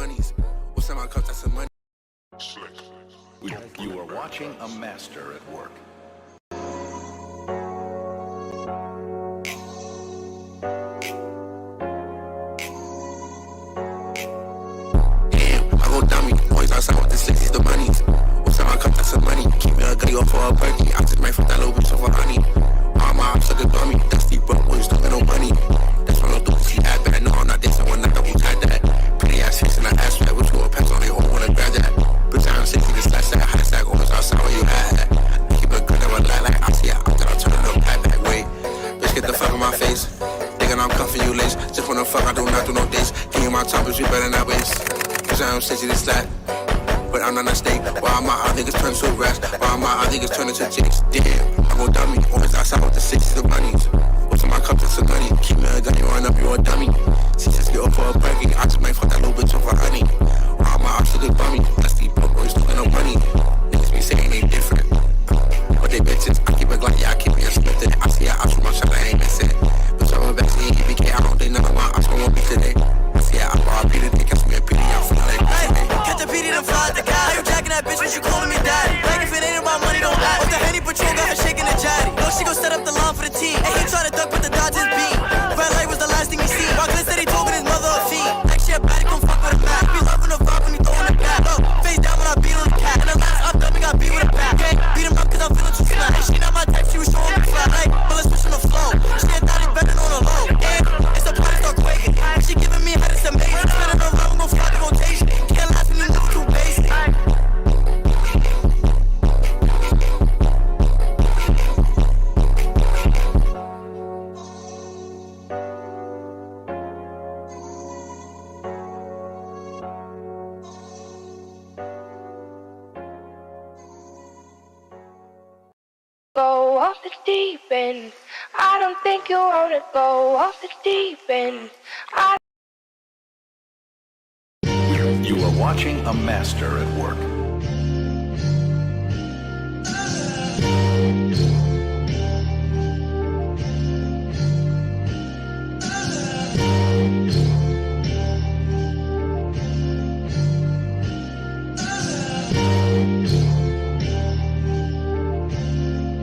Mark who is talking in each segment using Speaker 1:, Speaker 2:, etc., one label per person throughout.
Speaker 1: monies. What's in my cup, that's some money.
Speaker 2: You are watching a master at work.
Speaker 1: Damn, I go dummy. Always outside with the slickies, the monies. What's in my cup, that's some money. Keep me a goodie off for a perky. I just might fuck that little bitch over honey. All my ops look dummy. That's deep, but boys don't got no money. That's when I do see that bad. No, I'm not dancing when I double tap that. Pretty ass face in the ass fat. Which will pass on, they all wanna grab that. Bitch, I'm 60 to slash that. High stack, always outside where you at. Keep a gun that would lie like I see it. I'm gonna turn it up back. Wait, bitch, get the fuck in my face. Thinking I'm cuffing you lace. Just wanna fuck, I do not do no dates. King of my top, bitch, you better not waste. Bitch, I'm 60 to slash. But I'm not a snake. Why my other niggas turn to rats? Why my other niggas turn into jakes? Damn, I go dummy. Always outside with the 60s, the monies. What's in my cup, that's some money. Keep me a gun, you run up, you a dummy. See, just get up for a breaking. I just might fuck that little bitch over honey. All my ops look bummy. That's the broke boys, don't get no money. Niggas be saying they different. But they bitches, I keep a Glock, yeah, I keep me unsplitted. I see a ops from my shot, I ain't missing. Bitch, I'm a vaccine, EBK, I don't think none of my ops gon' be today. I see a op, I beat it, they catch me a PD, I'm feeling like
Speaker 3: catch a PD, then fly at the guy. How you jacking that bitch, but you calling me daddy? Like if it ain't about money, don't ask. Off the Henny Patrol, got her shaking the jatty. No, she gon' set up the line for the team. And he try to duck, but the Dodgers beat. Red light was the last thing he seen. While Glenn said he talking his mother a fiend. Like she a baddie, gon' fuck with a Mac. Be loving the vibe when he throwing it back. Look, face down when I beat on the cat. And the last up, dummy got beat with a bat. Okay, beat him up cause I'm feeling too smack. And she not my type, she was showing me flat. Like, but let's switch on the flow. She ain't thought he better on the low. And it's a party start quaking. She giving me head, it's amazing. Spinning around, gon' fly the rotation. Can't last when you move too basic.
Speaker 4: Go off the deep end. I don't think you wanna go off the deep end.
Speaker 2: You are watching a master at work.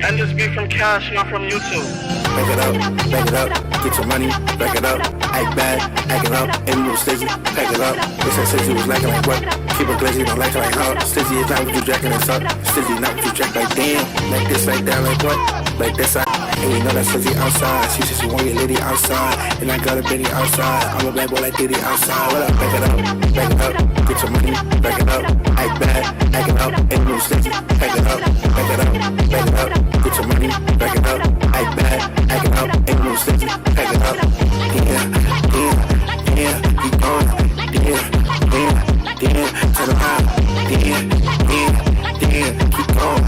Speaker 5: And this be from Cash, not from YouTube.
Speaker 6: Back it up, get your money, back it up, act bad, act it up, and move stizzy, pack it up, they said Stizzy was lacking like what, keep it glizzy, don't like it like how, Stizzy is not what you jacking, it's up, Stizzy not what you jack, like damn, like this, like that, like what, like this, and you know that Stizzy outside, she said she want your lady outside, and I got a bitty outside, I'm a bad boy like Diddy outside, what up, back it up, get your money, back it up, act bad, act it up, and move stizzy, pack it up, back it up, get your money, back it up, act bad, act it up, and move stizzy, pack it up, yeah, keep going, turn around, keep going,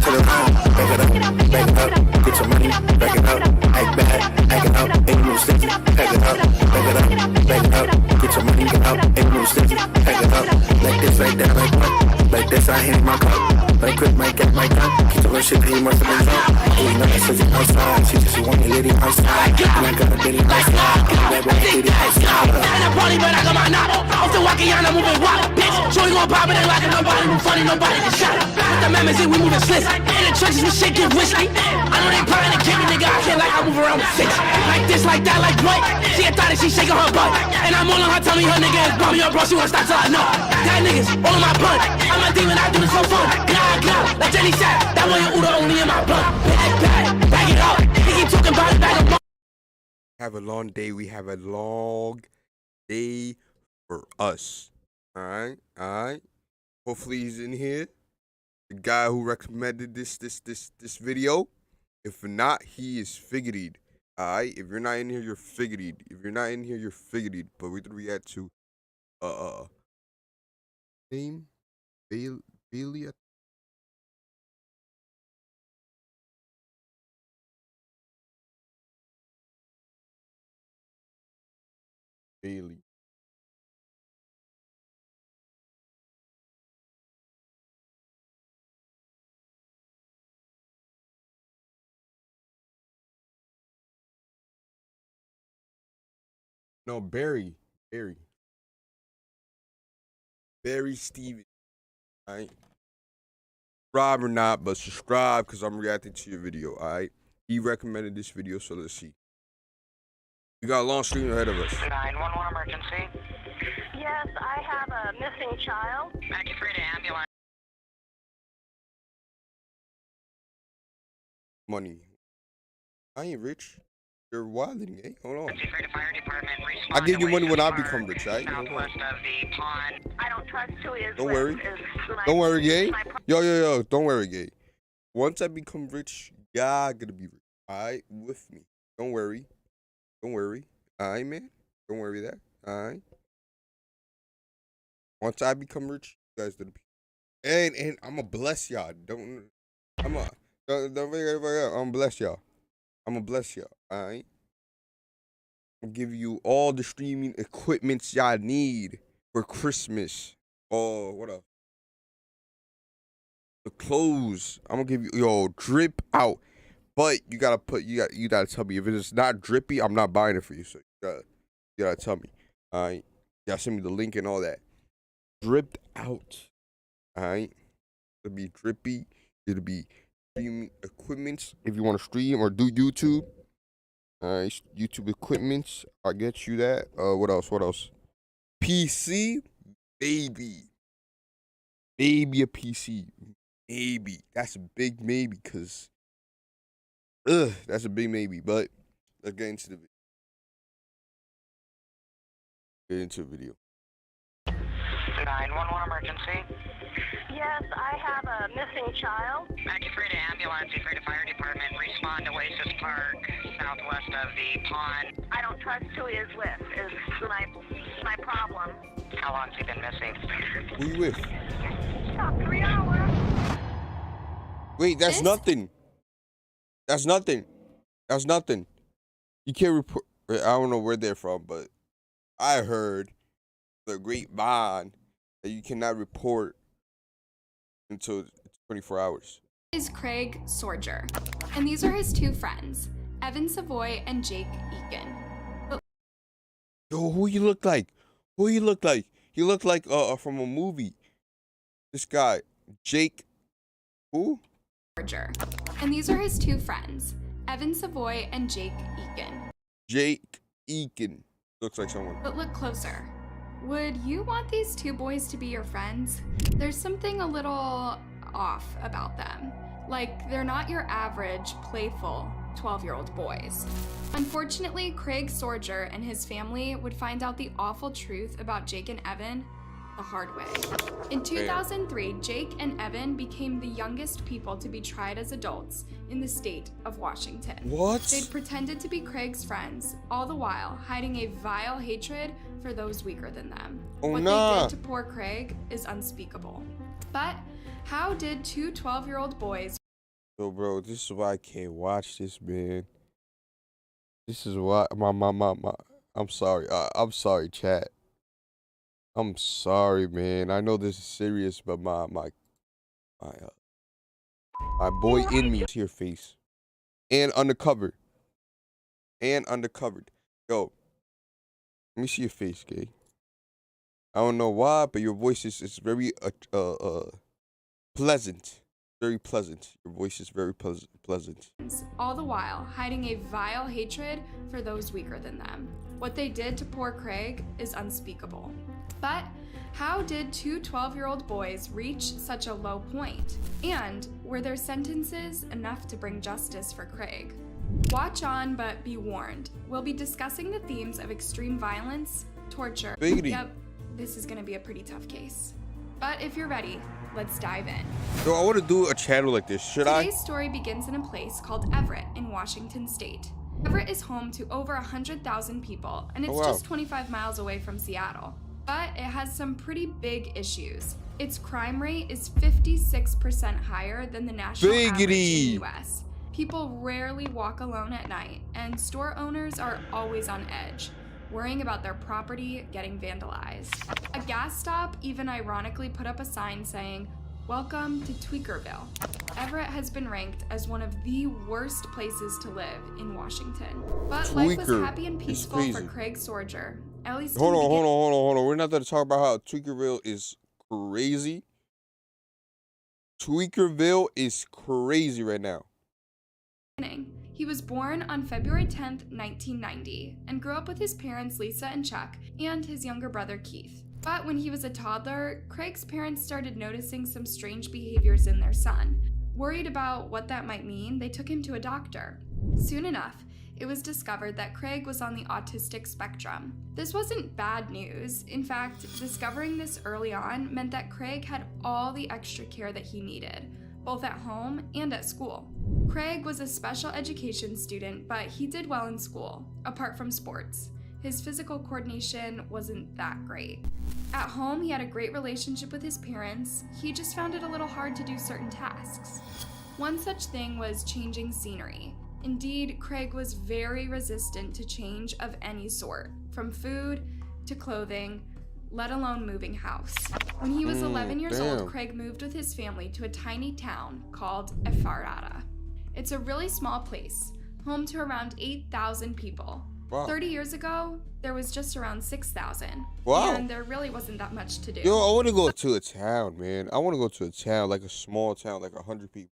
Speaker 6: turn around, back it up, get your money, back it up, act bad, act it up, and move stizzy, pack it up, get your money, get up, and move stizzy, pack it up, like this, like that, like what, like this, I hit my cup. Like quick, might get my gun. Keep doing shit, he must have been drunk. Oh, you know that Stizzy outside. She said she want your lady outside. And I got a bitty outside. That boy Diddy outside.
Speaker 7: Not in a party, but I got my knob. Off the Wakiana, moving wild, bitch. Shorty gon' pop it, ain't like nobody. Move funny, nobody can shot it. With the members in, we moving slick. In the trenches, we shaking whiskey. I know they plotting to kill me, nigga. I can't like I move around with six. Like this, like that, like what? She a thought that she shaking her butt. And I'm all on her tummy, her nigga is bumming your bro. She wanna stop till I know. That niggas all in my blood. I'm a demon, I do this for fun. Like Jenny said, that one your Uda only in my blood. Back it up. He keep talking about it, back up.
Speaker 8: Have a long day. We have a long day for us. All right. Hopefully he's in here. The guy who recommended this video. If not, he is figured. All right. If you're not in here, you're figured. But we're gonna react to name Bailey. Bailey. No, Barry. Barry Stevens. Alright. Subscribe or not, but subscribe because I'm reacting to your video, alright? He recommended this video, so let's see. We got a long stream ahead of us.
Speaker 5: 911 emergency.
Speaker 9: Yes, I have a missing child.
Speaker 5: Maggie Frida ambulance.
Speaker 8: Money. I ain't rich. You're wilding, eh? Hold on.
Speaker 5: Maggie Frida Fire Department.
Speaker 8: I'll give you money when I
Speaker 5: Park,
Speaker 8: become rich, right?
Speaker 5: Southwest of the pond.
Speaker 9: I don't trust who he is.
Speaker 8: Don't
Speaker 9: with.
Speaker 8: worry.
Speaker 9: Is my-
Speaker 8: Don't worry, gay.
Speaker 9: my
Speaker 8: Yo. Don't worry, gay. Once I become rich, y'all gonna be rich. Alright? With me. Don't worry. Alright, man? Don't worry that. Alright? Once I become rich, you guys gonna be. And I'ma bless y'all. Don't forget. I'm bless y'all. Alright? I'll give you all the streaming equipments y'all need for Christmas. Oh, what else? The clothes. I'm gonna give you drip out. But you gotta tell me if it's not drippy, I'm not buying it for you. So you gotta tell me. Alright. You gotta send me the link and all that. Dripped out. Alright. It'll be drippy. It'll be streaming equipments if you want to stream or do YouTube. Alright, YouTube equipments. I'll get you that. What else? PC, baby a PC, maybe. That's a big maybe, cause that's a big maybe. But let's get into the video.
Speaker 5: 911 emergency.
Speaker 9: Yes, I have a missing child.
Speaker 5: Maggie Frida ambulance. Maggie Frida Fire Department. Respond to Oasis Park, southwest of the pond.
Speaker 9: I don't trust who he is with. Is my problem.
Speaker 5: How long's he been missing?
Speaker 8: Who you with?
Speaker 9: About 3 hours.
Speaker 8: Wait, that's nothing. That's nothing. You can't report. I don't know where they're from, but I heard the grapevine that you cannot report until 24 hours.
Speaker 10: Is Craig Sorger, and these are his two friends, Evan Savoy and Jake Eakin.
Speaker 8: Yo, who you look like? He looked like from a movie. This guy, Jake. Who?
Speaker 10: Sorger, and these are his two friends, Evan Savoy and Jake Eakin.
Speaker 8: Jake Eakin looks like someone.
Speaker 10: But look closer. Would you want these two boys to be your friends? There's something a little off about them. Like, they're not your average, playful 12-year-old boys. Unfortunately, Craig Sorger and his family would find out the awful truth about Jake and Evan the hard way. In 2003, Jake and Evan became the youngest people to be tried as adults in the state of Washington.
Speaker 8: What?
Speaker 10: They'd pretended to be Craig's friends, all the while hiding a vile hatred for those weaker than them. What they did to poor Craig is unspeakable. But how did two 12-year-old boys...
Speaker 8: Yo, bro, this is why I can't watch this, man. This is why my I'm sorry. I'm sorry, chat. I'm sorry, man. I know this is serious, but my boy in me to your face. And undercovered. Yo, let me see your face, gay. I don't know why, but your voice is very pleasant. Very pleasant. Your voice is very pleasant.
Speaker 10: All the while hiding a vile hatred for those weaker than them. What they did to poor Craig is unspeakable. But how did two 12-year-old boys reach such a low point? And were their sentences enough to bring justice for Craig? Watch on, but be warned. We'll be discussing the themes of extreme violence, torture.
Speaker 8: Biggity.
Speaker 10: Yep, this is gonna be a pretty tough case. But if you're ready, let's dive in.
Speaker 8: Yo, I want to do a channel like this. Should I?
Speaker 10: Today's story begins in a place called Everett in Washington State. Everett is home to over 100,000 people, and it's just 25 miles away from Seattle. But it has some pretty big issues. Its crime rate is 56% higher than the national average in the US. People rarely walk alone at night, and store owners are always on edge, worrying about their property getting vandalized. A gas stop even ironically put up a sign saying, "Welcome to Tweakerville." Everett has been ranked as one of the worst places to live in Washington. But life was happy and peaceful for Craig Sorger at least
Speaker 8: Hold
Speaker 10: in the
Speaker 8: on,
Speaker 10: beginning.
Speaker 8: hold on. We're not going to talk about how Tweakerville is crazy. Tweakerville is crazy right now.
Speaker 10: He was born on February 10th, 1990, and grew up with his parents Lisa and Chuck, and his younger brother Keith. But when he was a toddler, Craig's parents started noticing some strange behaviors in their son. Worried about what that might mean, they took him to a doctor. Soon enough, it was discovered that Craig was on the autistic spectrum. This wasn't bad news. In fact, discovering this early on meant that Craig had all the extra care that he needed, both at home and at school. Craig was a special education student, but he did well in school, apart from sports. His physical coordination wasn't that great. At home, he had a great relationship with his parents. He just found it a little hard to do certain tasks. One such thing was changing scenery. Indeed, Craig was very resistant to change of any sort, from food to clothing, let alone moving house. When he was 11 years old, Craig moved with his family to a tiny town called Ephrata. It's a really small place, home to around 8,000 people.
Speaker 8: Wow.
Speaker 10: 30 years ago, there was just around 6,000.
Speaker 8: Wow.
Speaker 10: And there really wasn't that much to do.
Speaker 8: Yo, I want to go to a town, man. I want to go to a town, like a small town, like 100 people,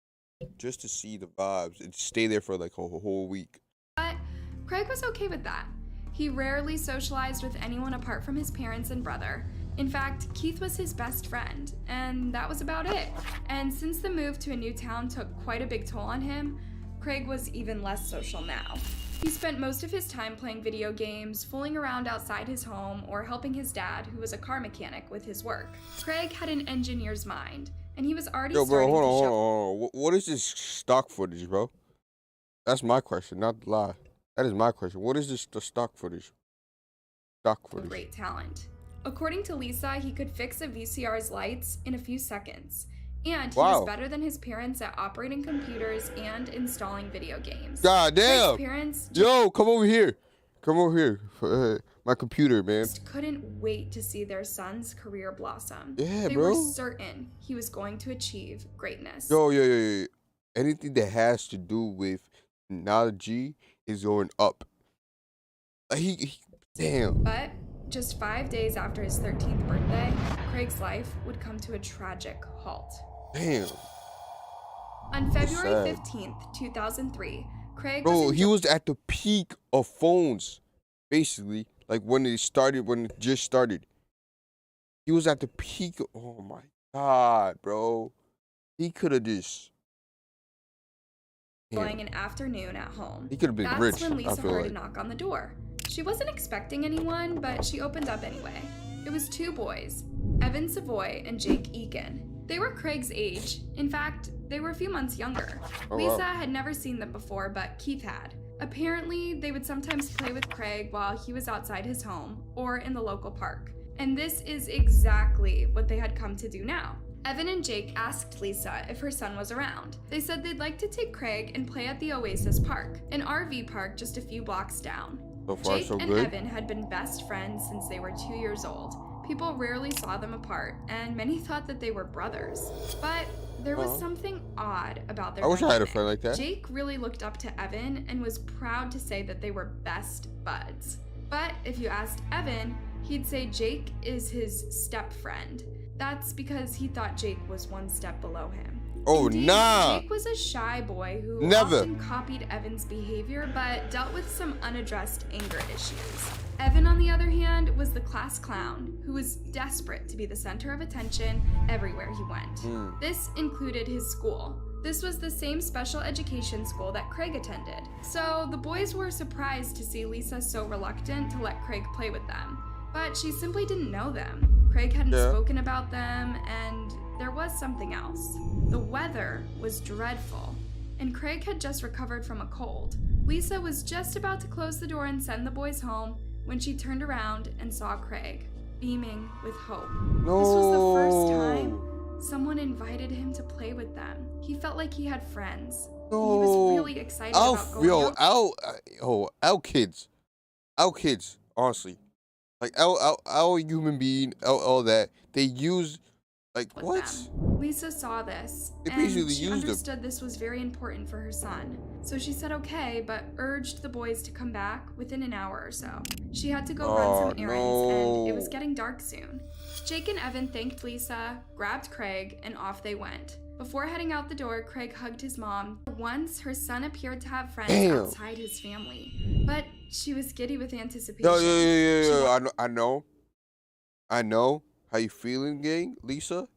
Speaker 8: just to see the vibes and stay there for like a whole week.
Speaker 10: But Craig was okay with that. He rarely socialized with anyone apart from his parents and brother. In fact, Keith was his best friend, and that was about it. And since the move to a new town took quite a big toll on him, Craig was even less social now. He spent most of his time playing video games, fooling around outside his home, or helping his dad, who was a car mechanic, with his work. Craig had an engineer's mind, and he was already starting to show.
Speaker 8: Hold on. What is this stock footage, bro? That's my question, not the lie. That is my question. What is this the stock footage?
Speaker 10: Great talent. According to Lisa, he could fix a VCR's lights in a few seconds. And he was better than his parents at operating computers and installing video games.
Speaker 8: God damn!
Speaker 10: His parents
Speaker 8: Yo, come over here. Come over here. My computer, man.
Speaker 10: just couldn't wait to see their son's career blossom.
Speaker 8: Yeah,
Speaker 10: they
Speaker 8: bro.
Speaker 10: were certain he was going to achieve greatness.
Speaker 8: Yo. Anything that has to do with technology is going up. Damn.
Speaker 10: But just 5 days after his 13th birthday, Craig's life would come to a tragic halt.
Speaker 8: Damn.
Speaker 10: On February
Speaker 8: sad.
Speaker 10: 15th, 2003, Craig
Speaker 8: Bro,
Speaker 10: was
Speaker 8: he was at the peak of phones, basically. Like when it just started. He was at the peak. Oh my God, bro. He could have just.
Speaker 10: enjoying an afternoon at home.
Speaker 8: He could have been
Speaker 10: That's
Speaker 8: rich.
Speaker 10: when Lisa
Speaker 8: I feel
Speaker 10: heard
Speaker 8: like.
Speaker 10: a knock on the door. She wasn't expecting anyone, but she opened up anyway. It was two boys, Evan Savoy and Jake Eakin. They were Craig's age. In fact, they were a few months younger.
Speaker 8: Oh,
Speaker 10: Lisa
Speaker 8: wow.
Speaker 10: had never seen them before, but Keith had. Apparently, they would sometimes play with Craig while he was outside his home or in the local park. And this is exactly what they had come to do now. Evan and Jake asked Lisa if her son was around. They said they'd like to take Craig and play at the Oasis Park, an RV park just a few blocks down.
Speaker 8: So far,
Speaker 10: Jake
Speaker 8: so
Speaker 10: and
Speaker 8: good.
Speaker 10: Evan had been best friends since they were 2 years old. People rarely saw them apart, and many thought that they were brothers. But there was something odd about their
Speaker 8: I wish I had a
Speaker 10: dynamic.
Speaker 8: friend like that.
Speaker 10: Jake really looked up to Evan and was proud to say that they were best buds. But if you asked Evan, he'd say Jake is his step friend. That's because he thought Jake was one step below him.
Speaker 8: Oh,
Speaker 10: Indeed,
Speaker 8: nah.
Speaker 10: Jake was a shy boy who
Speaker 8: Never.
Speaker 10: often copied Evan's behavior but dealt with some unaddressed anger issues. Evan, on the other hand, was the class clown who was desperate to be the center of attention everywhere he went. This included his school. This was the same special education school that Craig attended. So the boys were surprised to see Lisa so reluctant to let Craig play with them. But she simply didn't know them. Craig hadn't spoken about them, and there was something else. The weather was dreadful, and Craig had just recovered from a cold. Lisa was just about to close the door and send the boys home when she turned around and saw Craig, beaming with hope.
Speaker 8: No.
Speaker 10: This was the first time someone invited him to play with them. He felt like he had friends.
Speaker 8: No.
Speaker 10: He was really excited about going out.
Speaker 8: Our kids, honestly. Like, our human being, all that, they use Like,
Speaker 10: with
Speaker 8: what?
Speaker 10: them. Lisa saw this,
Speaker 8: They
Speaker 10: and
Speaker 8: basically
Speaker 10: she
Speaker 8: used
Speaker 10: understood this was very important for her son. So she said okay, but urged the boys to come back within an hour or so. She had to go run some errands, and it was getting dark soon. Jake and Evan thanked Lisa, grabbed Craig, and off they went. Before heading out the door, Craig hugged his mom. Once, her son appeared to have friends outside his family, but she was giddy with anticipation.
Speaker 8: Yeah. I know how you feeling, gang, Lisa.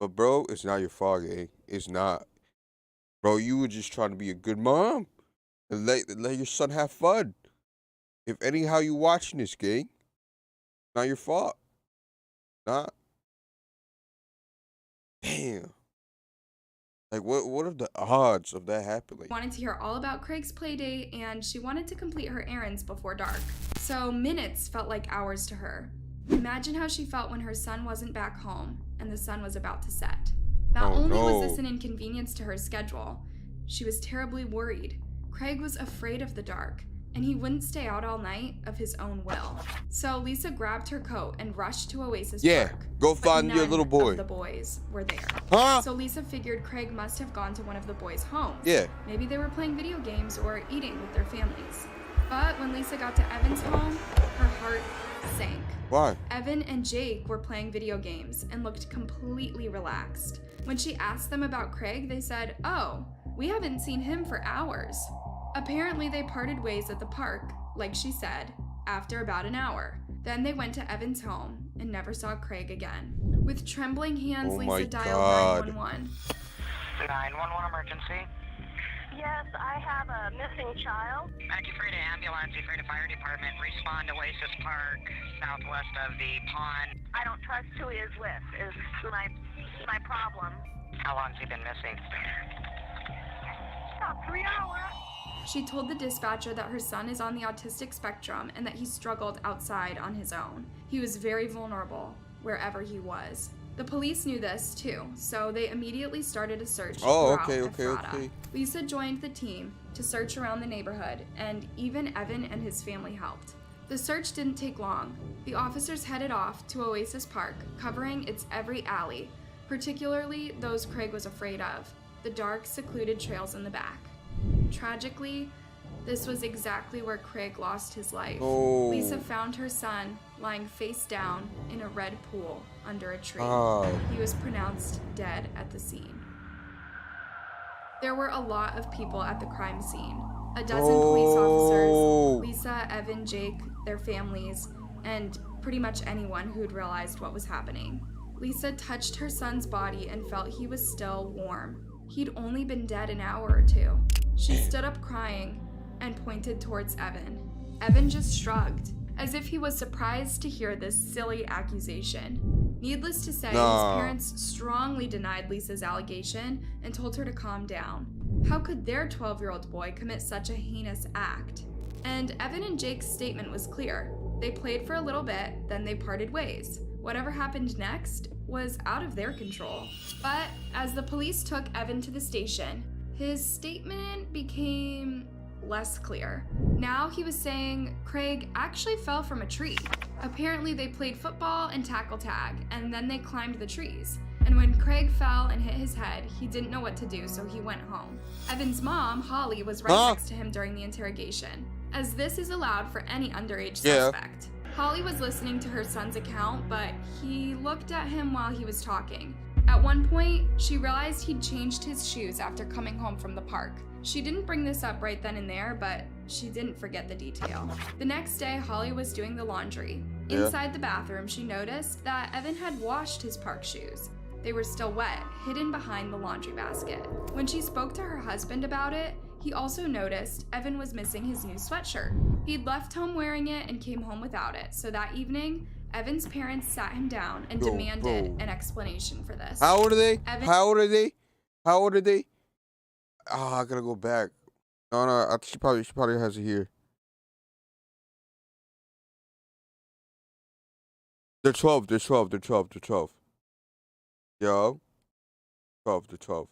Speaker 8: But bro, it's not your fault, gang. It's not. Bro, you were just trying to be a good mom and let your son have fun. If anyhow you watching this, gang, not your fault. Not. Damn. Like, what are the odds of that happening?
Speaker 10: Wanted to hear all about Craig's playdate, and she wanted to complete her errands before dark. So minutes felt like hours to her. Imagine how she felt when her son wasn't back home and the sun was about to set. Not only was this an inconvenience to her schedule, she was terribly worried. Craig was afraid of the dark, and he wouldn't stay out all night of his own will. So Lisa grabbed her coat and rushed to Oasis Park.
Speaker 8: Go find your little boy.
Speaker 10: None of the boys were there.
Speaker 8: Huh?
Speaker 10: So Lisa figured Craig must have gone to one of the boys' homes.
Speaker 8: Yeah.
Speaker 10: Maybe they were playing video games or eating with their families. But when Lisa got to Evan's home, her heart sank.
Speaker 8: Why?
Speaker 10: Evan and Jake were playing video games and looked completely relaxed. When she asked them about Craig, they said, "Oh, we haven't seen him for hours." Apparently, they parted ways at the park, like she said, after about an hour. Then they went to Evan's home and never saw Craig again. With trembling hands, Lisa dialed 911.
Speaker 5: 911 emergency.
Speaker 9: Yes, I have a missing child.
Speaker 5: Acufreda ambulance, Ephrata Fire Department, respond to Oasis Park, southwest of the pond.
Speaker 9: I don't trust who he is with, is my problem.
Speaker 5: How long's he been missing?
Speaker 9: About 3 hours.
Speaker 10: She told the dispatcher that her son is on the autistic spectrum and that he struggled outside on his own. He was very vulnerable wherever he was. The police knew this too, so they immediately started a search throughout Ephrata. Lisa joined the team to search around the neighborhood, and even Evan and his family helped. The search didn't take long. The officers headed off to Oasis Park, covering its every alley, particularly those Craig was afraid of, the dark, secluded trails in the back. Tragically, this was exactly where Craig lost his life. Lisa found her son lying face down in a red pool under a tree. He was pronounced dead at the scene. There were a lot of people at the crime scene. A dozen police officers, Lisa, Evan, Jake, their families, and pretty much anyone who'd realized what was happening. Lisa touched her son's body and felt he was still warm. He'd only been dead an hour or two. She stood up crying and pointed towards Evan. Evan just shrugged, as if he was surprised to hear this silly accusation. Needless to say, his parents strongly denied Lisa's allegation and told her to calm down. How could their 12-year-old boy commit such a heinous act? And Evan and Jake's statement was clear. They played for a little bit, then they parted ways. Whatever happened next was out of their control. But as the police took Evan to the station, his statement became less clear. Now he was saying Craig actually fell from a tree. Apparently they played football and tackle tag, and then they climbed the trees. And when Craig fell and hit his head, he didn't know what to do, so he went home. Evan's mom, Holly, was right next to him during the interrogation, as this is allowed for any underage suspect. Holly was listening to her son's account, but he looked at him while he was talking. At one point, she realized he'd changed his shoes after coming home from the park. She didn't bring this up right then and there, but she didn't forget the detail. The next day, Holly was doing the laundry. Inside the bathroom, she noticed that Evan had washed his park shoes. They were still wet, hidden behind the laundry basket. When she spoke to her husband about it, he also noticed Evan was missing his new sweatshirt. He'd left home wearing it and came home without it, so that evening, Evan's parents sat him down and demanded an explanation for this.
Speaker 8: How old are they? How old are they? Oh, I gotta go back. No, she probably has it here. They're 12. Yo. 12.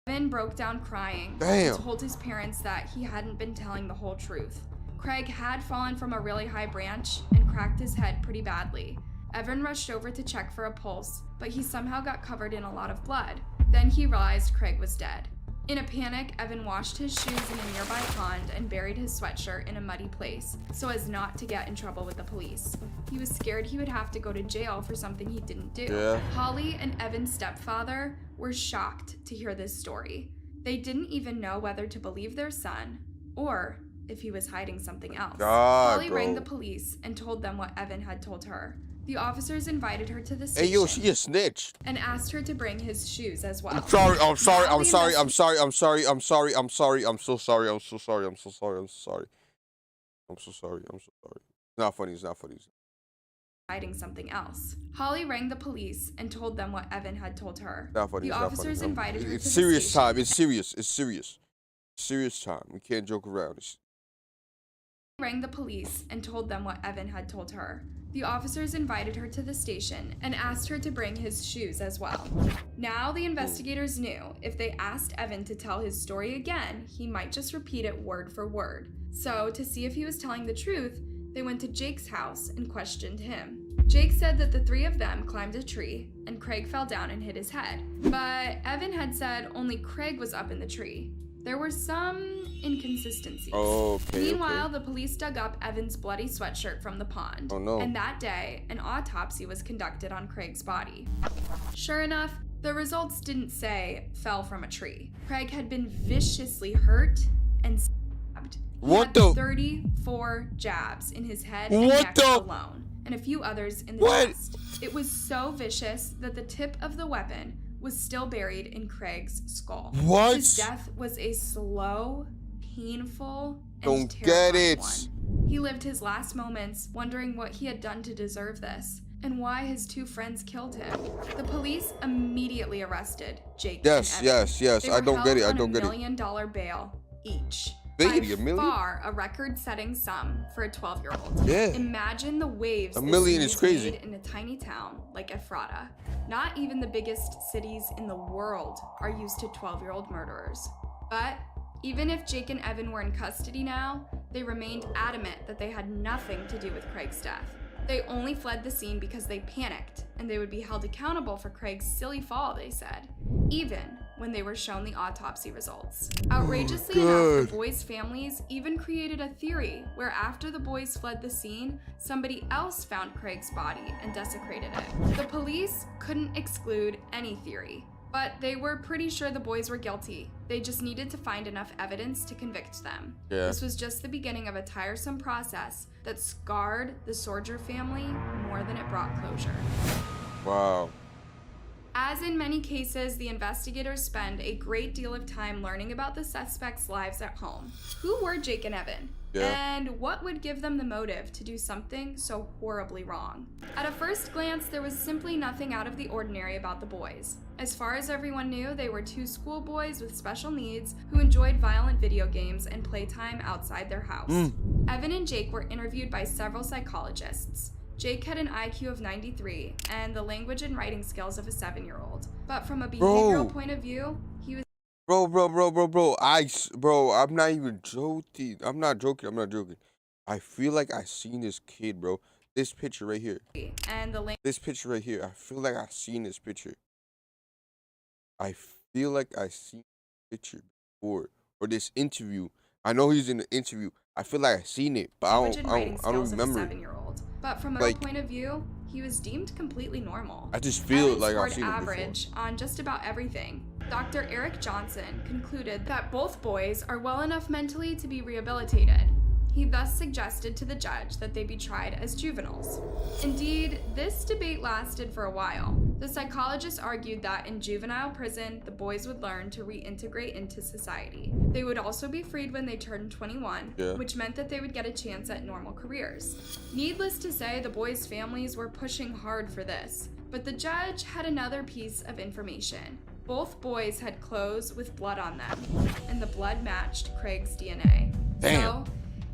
Speaker 10: Evan broke down crying.
Speaker 8: Damn.
Speaker 10: He told his parents that he hadn't been telling the whole truth. Craig had fallen from a really high branch and cracked his head pretty badly. Evan rushed over to check for a pulse, but he somehow got covered in a lot of blood. Then he realized Craig was dead. In a panic, Evan washed his shoes in a nearby pond and buried his sweatshirt in a muddy place so as not to get in trouble with the police. He was scared he would have to go to jail for something he didn't do.
Speaker 8: Yeah.
Speaker 10: Holly and Evan's stepfather were shocked to hear this story. They didn't even know whether to believe their son or if he was hiding something else. Holly rang the police and told them what Evan had told her. The officers invited her to the station.
Speaker 8: Hey, yo, she a snitch.
Speaker 10: And asked her to bring his shoes as well.
Speaker 8: I'm sorry. I'm so sorry.
Speaker 10: Now
Speaker 8: Not funny. It's not funny.
Speaker 10: Hiding something else. Holly rang the police and told them what Evan had told her.
Speaker 8: Not funny.
Speaker 10: The officers invited her to the
Speaker 8: It's serious
Speaker 10: station.
Speaker 8: time. It's serious. It's serious. Serious time. We can't joke around.
Speaker 10: Rang the police and told them what Evan had told her. The officers invited her to the station and asked her to bring his shoes as well. Now the investigators knew if they asked Evan to tell his story again, he might just repeat it word for word. So to see if he was telling the truth, they went to Jake's house and questioned him. Jake said that the three of them climbed a tree and Craig fell down and hit his head. But Evan had said only Craig was up in the tree. There were some inconsistencies. Meanwhile, the police dug up Evan's bloody sweatshirt from the pond.
Speaker 8: Oh no.
Speaker 10: And that day, an autopsy was conducted on Craig's body. Sure enough, the results didn't say fell from a tree. Craig had been viciously hurt and stabbed. He had 34 jabs in his head and neck alone, and a few others in the chest. It was so vicious that the tip of the weapon was still buried in Craig's skull.
Speaker 8: What?
Speaker 10: His death was a slow, painful, and
Speaker 8: Don't
Speaker 10: terrifying
Speaker 8: get it.
Speaker 10: one. He lived his last moments wondering what he had done to deserve this and why his two friends killed him. The police immediately arrested Jake and Evan.
Speaker 8: Yes.
Speaker 10: They
Speaker 8: I
Speaker 10: were
Speaker 8: don't get it.
Speaker 10: held
Speaker 8: I don't
Speaker 10: on
Speaker 8: get
Speaker 10: $1
Speaker 8: it.
Speaker 10: million bail each.
Speaker 8: Baby,
Speaker 10: By
Speaker 8: $1 million?
Speaker 10: far a record-setting sum for a 12-year-old.
Speaker 8: Yeah.
Speaker 10: Imagine the waves
Speaker 8: $1 million
Speaker 10: this
Speaker 8: is crazy.
Speaker 10: made in a tiny town like Ephrata. Not even the biggest cities in the world are used to 12-year-old murderers. But even if Jake and Evan were in custody now, they remained adamant that they had nothing to do with Craig's death. They only fled the scene because they panicked, and they would be held accountable for Craig's silly fall, they said, even when they were shown the autopsy results. Outrageously enough, the boys' families even created a theory where after the boys fled the scene, somebody else found Craig's body and desecrated it. The police couldn't exclude any theory, but they were pretty sure the boys were guilty. They just needed to find enough evidence to convict them.
Speaker 8: Yeah.
Speaker 10: This was just the beginning of a tiresome process that scarred the Sorger family more than it brought closure.
Speaker 8: Wow.
Speaker 10: As in many cases, the investigators spend a great deal of time learning about the suspects' lives at home. Who were Jake and Evan?
Speaker 8: Yeah.
Speaker 10: And what would give them the motive to do something so horribly wrong? At a first glance, there was simply nothing out of the ordinary about the boys. As far as everyone knew, they were two schoolboys with special needs who enjoyed violent video games and playtime outside their house. Evan and Jake were interviewed by several psychologists. Jake had an IQ of 93 and the language and writing skills of a 7-year-old. But from a behavioral point of view, he was
Speaker 8: Bro, I'm not even joking. I'm not joking. I feel like I seen this kid, bro. This picture right here.
Speaker 10: And the
Speaker 8: This picture right here. I feel like I seen this picture. I feel like I seen this picture before. Or this interview. I know he's in the interview. I feel like I seen it, but I don't remember.
Speaker 10: Of a 7-year-old. But from a point of view, he was deemed completely normal.
Speaker 8: I just feel
Speaker 10: Evan
Speaker 8: like I've
Speaker 10: scored
Speaker 8: seen it
Speaker 10: average on just about everything. Dr. Eric Johnson concluded that both boys are well enough mentally to be rehabilitated. He thus suggested to the judge that they be tried as juveniles. Indeed, this debate lasted for a while. The psychologists argued that in juvenile prison, the boys would learn to reintegrate into society. They would also be freed when they turned 21, which meant that they would get a chance at normal careers. Needless to say, the boys' families were pushing hard for this, but the judge had another piece of information. Both boys had clothes with blood on them, and the blood matched Craig's DNA.
Speaker 8: Damn.
Speaker 10: So,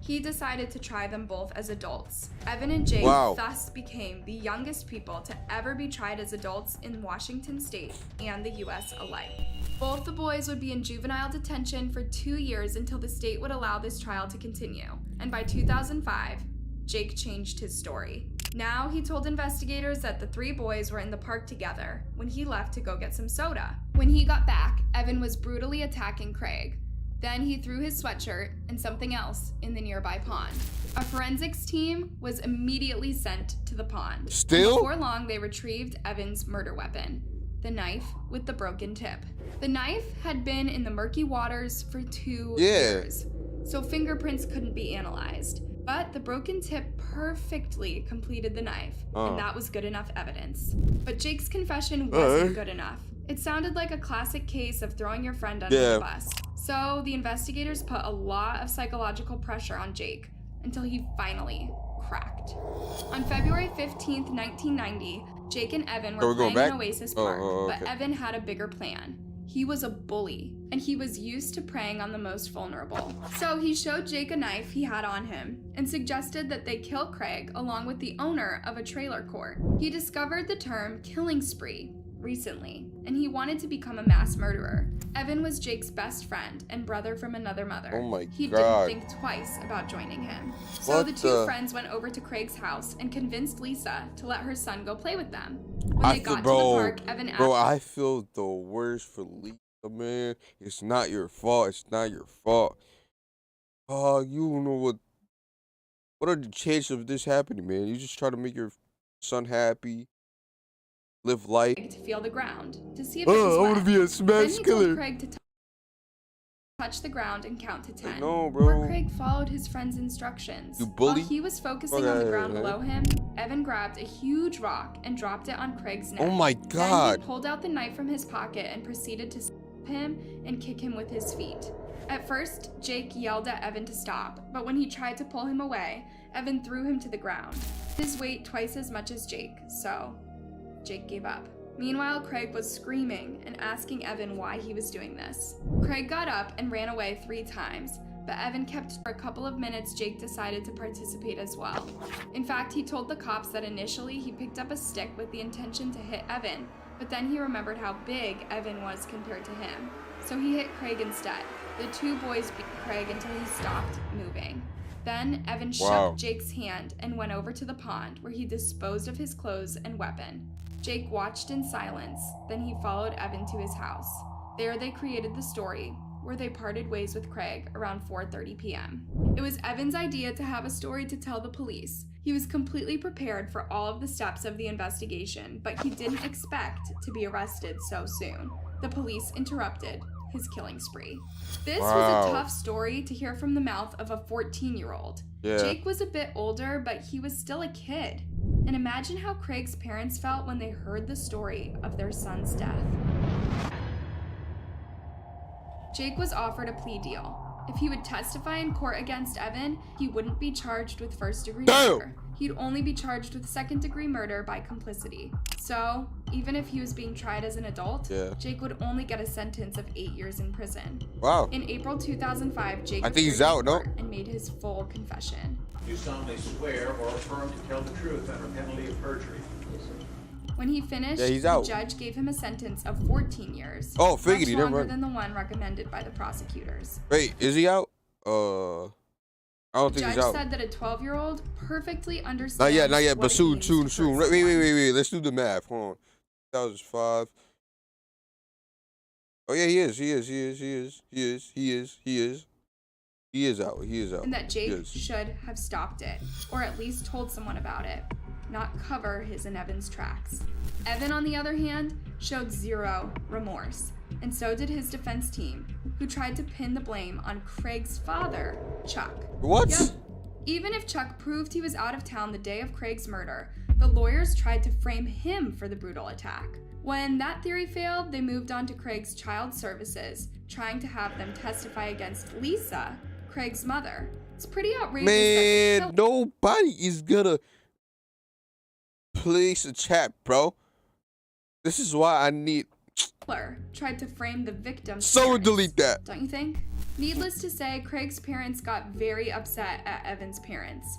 Speaker 10: he decided to try them both as adults. Evan and Jake thus became the youngest people to ever be tried as adults in Washington State and the US alike. Both the boys would be in juvenile detention for 2 years until the state would allow this trial to continue. And by 2005, Jake changed his story. Now he told investigators that the three boys were in the park together when he left to go get some soda. When he got back, Evan was brutally attacking Craig. Then he threw his sweatshirt and something else in the nearby pond. A forensics team was immediately sent to the pond.
Speaker 8: Still?
Speaker 10: And before long, they retrieved Evan's murder weapon, the knife with the broken tip. The knife had been in the murky waters for 2 years, so fingerprints couldn't be analyzed. But the broken tip perfectly completed the knife, and that was good enough evidence. But Jake's confession wasn't good enough. It sounded like a classic case of throwing your friend under the bus. So the investigators put a lot of psychological pressure on Jake until he finally cracked. On February 15th, 1990, Jake and Evan were playing in Oasis Park, but Evan had a bigger plan. He was a bully, and he was used to preying on the most vulnerable. So he showed Jake a knife he had on him and suggested that they kill Craig along with the owner of a trailer court. He discovered the term killing spree recently, and he wanted to become a mass murderer. Evan was Jake's best friend and brother from another mother.
Speaker 8: Oh my
Speaker 10: He
Speaker 8: God.
Speaker 10: didn't think twice about joining him. So the two friends went over to Craig's house and convinced Lisa to let her son go play with them. When they got to the park, Evan asked,
Speaker 8: I feel the worst for Lisa, man. It's not your fault. It's not your fault. You don't know what are the chances of this happening, man? You just try to make your son happy, live life.
Speaker 10: to feel the ground to see if it was
Speaker 8: I want
Speaker 10: wet.
Speaker 8: to be a
Speaker 10: Then
Speaker 8: smash
Speaker 10: he
Speaker 8: killer.
Speaker 10: told Craig to touch the ground and count to 10.
Speaker 8: No, bro.
Speaker 10: Where Craig followed his friend's instructions.
Speaker 8: You bully.
Speaker 10: While he was focusing on the ground below him, Evan grabbed a huge rock and dropped it on Craig's neck.
Speaker 8: Oh my
Speaker 10: Then
Speaker 8: God.
Speaker 10: he pulled out the knife from his pocket and proceeded to stab him and kick him with his feet. At first, Jake yelled at Evan to stop, but when he tried to pull him away, Evan threw him to the ground. His weight twice as much as Jake, so Jake gave up. Meanwhile, Craig was screaming and asking Evan why he was doing this. Craig got up and ran away 3 times, but Evan kept for a couple of minutes. Jake decided to participate as well. In fact, he told the cops that initially he picked up a stick with the intention to hit Evan, but then he remembered how big Evan was compared to him. So he hit Craig instead. The 2 boys beat Craig until he stopped moving. Then Evan shook Jake's hand and went over to the pond where he disposed of his clothes and weapon. Jake watched in silence, then he followed Evan to his house. There they created the story, where they parted ways with Craig around 4:30 p.m. It was Evan's idea to have a story to tell the police. He was completely prepared for all of the steps of the investigation, but he didn't expect to be arrested so soon. The police interrupted his killing spree. This was a tough story to hear from the mouth of a 14-year-old. Jake was a bit older, but he was still a kid. And imagine how Craig's parents felt when they heard the story of their son's death. Jake was offered a plea deal. If he would testify in court against Evan, he wouldn't be charged with first-degree murder. He'd only be charged with second-degree murder by complicity. So, even if he was being tried as an adult, Jake would only get a sentence of 8 years in prison.
Speaker 8: Wow.
Speaker 10: In April 2005, Jake
Speaker 8: I think he's out, no?
Speaker 10: and made his full confession.
Speaker 2: You solemnly swear or affirm to tell the truth under penalty of perjury.
Speaker 10: When he finished,
Speaker 8: he's
Speaker 10: the
Speaker 8: out.
Speaker 10: judge gave him a sentence of 14 years.
Speaker 8: Oh, figured he
Speaker 10: much
Speaker 8: never
Speaker 10: longer
Speaker 8: mind.
Speaker 10: than the one recommended by the prosecutors.
Speaker 8: Wait, is he out? I don't
Speaker 10: The
Speaker 8: think
Speaker 10: judge
Speaker 8: he's out.
Speaker 10: said that a 12-year-old perfectly understands.
Speaker 8: Not yet,
Speaker 10: what
Speaker 8: but
Speaker 10: it
Speaker 8: soon.
Speaker 10: means to hurt
Speaker 8: Wait. Let's do the math. Hold on. 2005. Oh yeah, he is out.
Speaker 10: And that Jake
Speaker 8: Yes.
Speaker 10: should have stopped it, or at least told someone about it, not cover his and Evan's tracks. Evan, on the other hand, showed zero remorse, and so did his defense team, who tried to pin the blame on Craig's father, Chuck.
Speaker 8: What?
Speaker 10: Yep. Even if Chuck proved he was out of town the day of Craig's murder, the lawyers tried to frame him for the brutal attack. When that theory failed, they moved on to Craig's child services, trying to have them testify against Lisa, Craig's mother. It's pretty outrageous.
Speaker 8: Man, nobody is gonna place a chat, bro. This is why I need.
Speaker 10: Tried to frame the victim's
Speaker 8: Someone
Speaker 10: parents.
Speaker 8: delete that.
Speaker 10: Don't you think? Needless to say, Craig's parents got very upset at Evan's parents.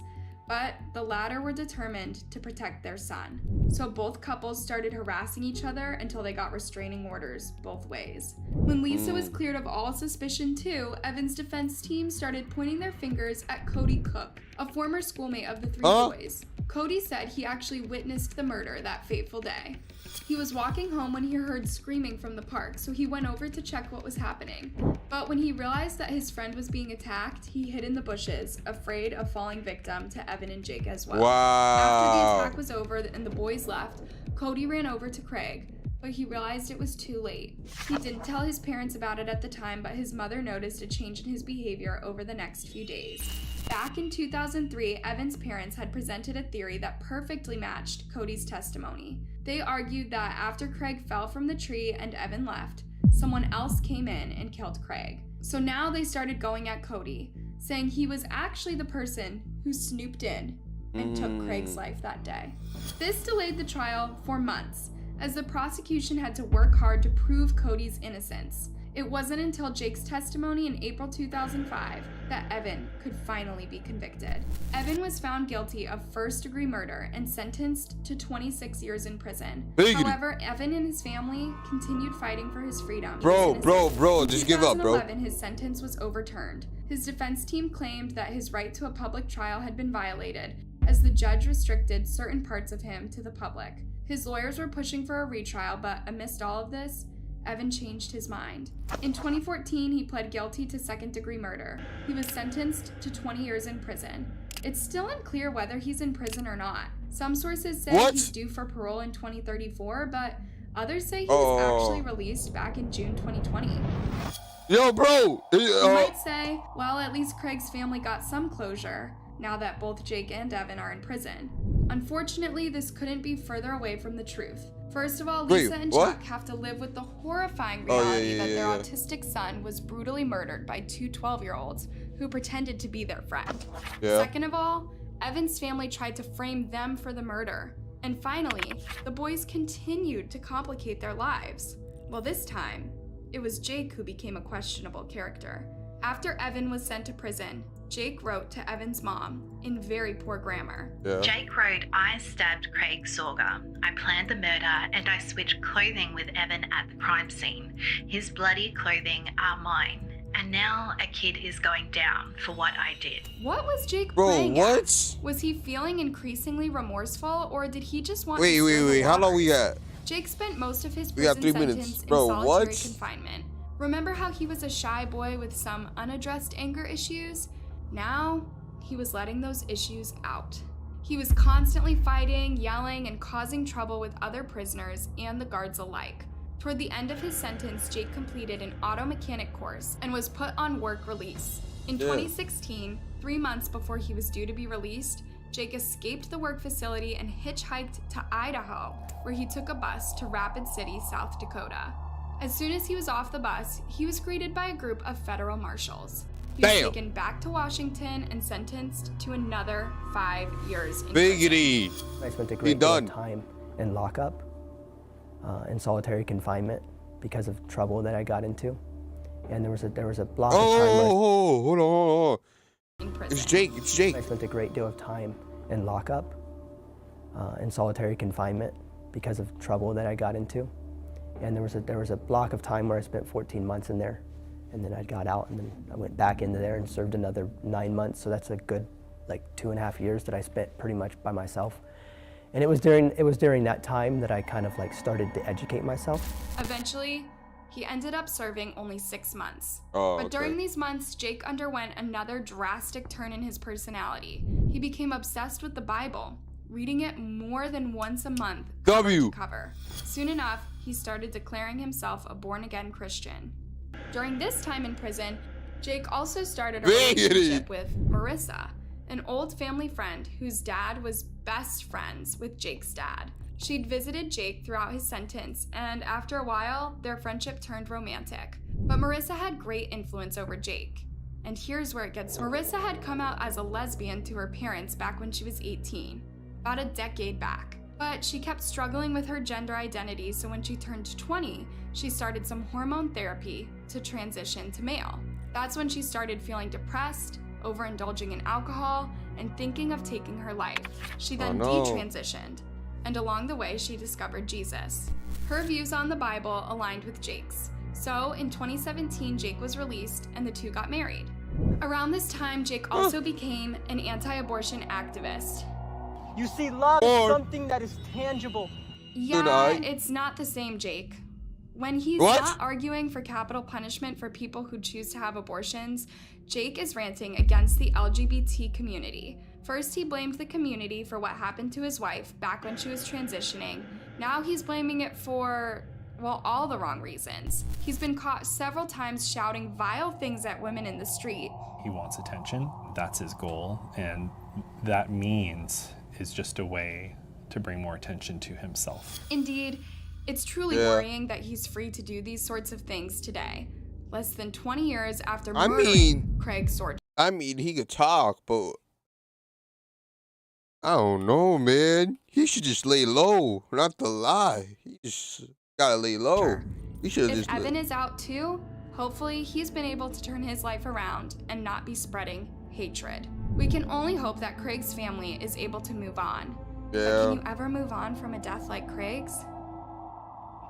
Speaker 10: but the latter were determined to protect their son. So both couples started harassing each other until they got restraining orders both ways. When Lisa was cleared of all suspicion too, Evan's defense team started pointing their fingers at Cody Cook, a former schoolmate of the three boys. Cody said he actually witnessed the murder that fateful day. He was walking home when he heard screaming from the park, so he went over to check what was happening. But when he realized that his friend was being attacked, he hid in the bushes, afraid of falling victim to Evan and Jake as well.
Speaker 8: Wow.
Speaker 10: After the attack was over and the boys left, Cody ran over to Craig, but he realized it was too late. He didn't tell his parents about it at the time, but his mother noticed a change in his behavior over the next few days. Back in 2003, Evan's parents had presented a theory that perfectly matched Cody's testimony. They argued that after Craig fell from the tree and Evan left, someone else came in and killed Craig. So now they started going at Cody, saying he was actually the person who snooped in and took Craig's life that day. This delayed the trial for months, as the prosecution had to work hard to prove Cody's innocence. It wasn't until Jake's testimony in April 2005 that Evan could finally be convicted. Evan was found guilty of first-degree murder and sentenced to 26 years in prison. However, Evan and his family continued fighting for his freedom.
Speaker 8: Bro, just give up, bro.
Speaker 10: In 2011, his sentence was overturned. His defense team claimed that his right to a public trial had been violated, as the judge restricted certain parts of him to the public. His lawyers were pushing for a retrial, but amidst all of this, Evan changed his mind. In 2014, he pled guilty to second-degree murder. He was sentenced to 20 years in prison. It's still unclear whether he's in prison or not. Some sources say he's due for parole in 2034, but others say he was actually released back in June 2020.
Speaker 8: Yo, bro!
Speaker 10: You might say, well, at least Craig's family got some closure, now that both Jake and Evan are in prison. Unfortunately, this couldn't be further away from the truth. First of all, Lisa and Chuck have to live with the horrifying reality that their autistic son was brutally murdered by two 12-year-olds who pretended to be their friend. Second of all, Evan's family tried to frame them for the murder. And finally, the boys continued to complicate their lives. Well, this time, it was Jake who became a questionable character. After Evan was sent to prison, Jake wrote to Evan's mom in very poor grammar.
Speaker 11: Jake wrote, I stabbed Craig Sorger. I planned the murder and I switched clothing with Evan at the crime scene. His bloody clothing are mine. And now a kid is going down for what I did.
Speaker 10: What was Jake playing at? Was he feeling increasingly remorseful, or did he just want to
Speaker 8: Wait, how long we got?
Speaker 10: Jake spent most of his prison sentence in solitary confinement. Remember how he was a shy boy with some unaddressed anger issues? Now, he was letting those issues out. He was constantly fighting, yelling, and causing trouble with other prisoners and the guards alike. Toward the end of his sentence, Jake completed an auto mechanic course and was put on work release. In 2016, 3 months before he was due to be released, Jake escaped the work facility and hitchhiked to Idaho, where he took a bus to Rapid City, South Dakota. As soon as he was off the bus, he was greeted by a group of federal marshals. He was taken back to Washington and sentenced to another 5 years in prison.
Speaker 12: I spent a great deal of time in lockup, in solitary confinement, because of trouble that I got into. And there was a block of time
Speaker 8: hold on. It's Jake.
Speaker 12: I spent a great deal of time in lockup, in solitary confinement, because of trouble that I got into. And there was a block of time where I spent 14 months in there, and then I got out, and then I went back into there and served another 9 months. So that's a good, 2.5 years that I spent pretty much by myself. And it was during that time that I kind of started to educate myself.
Speaker 10: Eventually, he ended up serving only 6 months. But during these months, Jake underwent another drastic turn in his personality. He became obsessed with the Bible, reading it more than once a month, cover to cover. Soon enough, he started declaring himself a born-again Christian. During this time in prison, Jake also started a relationship with Marissa, an old family friend whose dad was best friends with Jake's dad. She'd visited Jake throughout his sentence, and after a while, their friendship turned romantic. But Marissa had great influence over Jake. And here's where it gets. Marissa had come out as a lesbian to her parents back when she was 18, about a decade back. But she kept struggling with her gender identity, so when she turned 20, she started some hormone therapy to transition to male. That's when she started feeling depressed, overindulging in alcohol, and thinking of taking her life. She then
Speaker 8: no.
Speaker 10: detransitioned, and along the way, she discovered Jesus. Her views on the Bible aligned with Jake's. So in 2017, Jake was released and the two got married. Around this time, Jake also became an anti-abortion activist.
Speaker 12: You see, love is something that is tangible.
Speaker 10: Yeah, it's not the same, Jake. When he's not arguing for capital punishment for people who choose to have abortions, Jake is ranting against the LGBT community. First, he blamed the community for what happened to his wife back when she was transitioning. Now he's blaming it for, well, all the wrong reasons. He's been caught several times shouting vile things at women in the street.
Speaker 13: He wants attention. That's his goal. And that means is just a way to bring more attention to himself.
Speaker 10: Indeed, it's truly worrying that he's free to do these sorts of things today, less than 20 years after murdering Craig Sorge.
Speaker 8: I mean, he could talk, but I don't know, man. He should just lay low, not to lie. He just gotta lay low. He should just.
Speaker 10: If Evan is out too, hopefully he's been able to turn his life around and not be spreading hatred. We can only hope that Craig's family is able to move on.
Speaker 8: Yeah.
Speaker 10: But can you ever move on from a death like Craig's?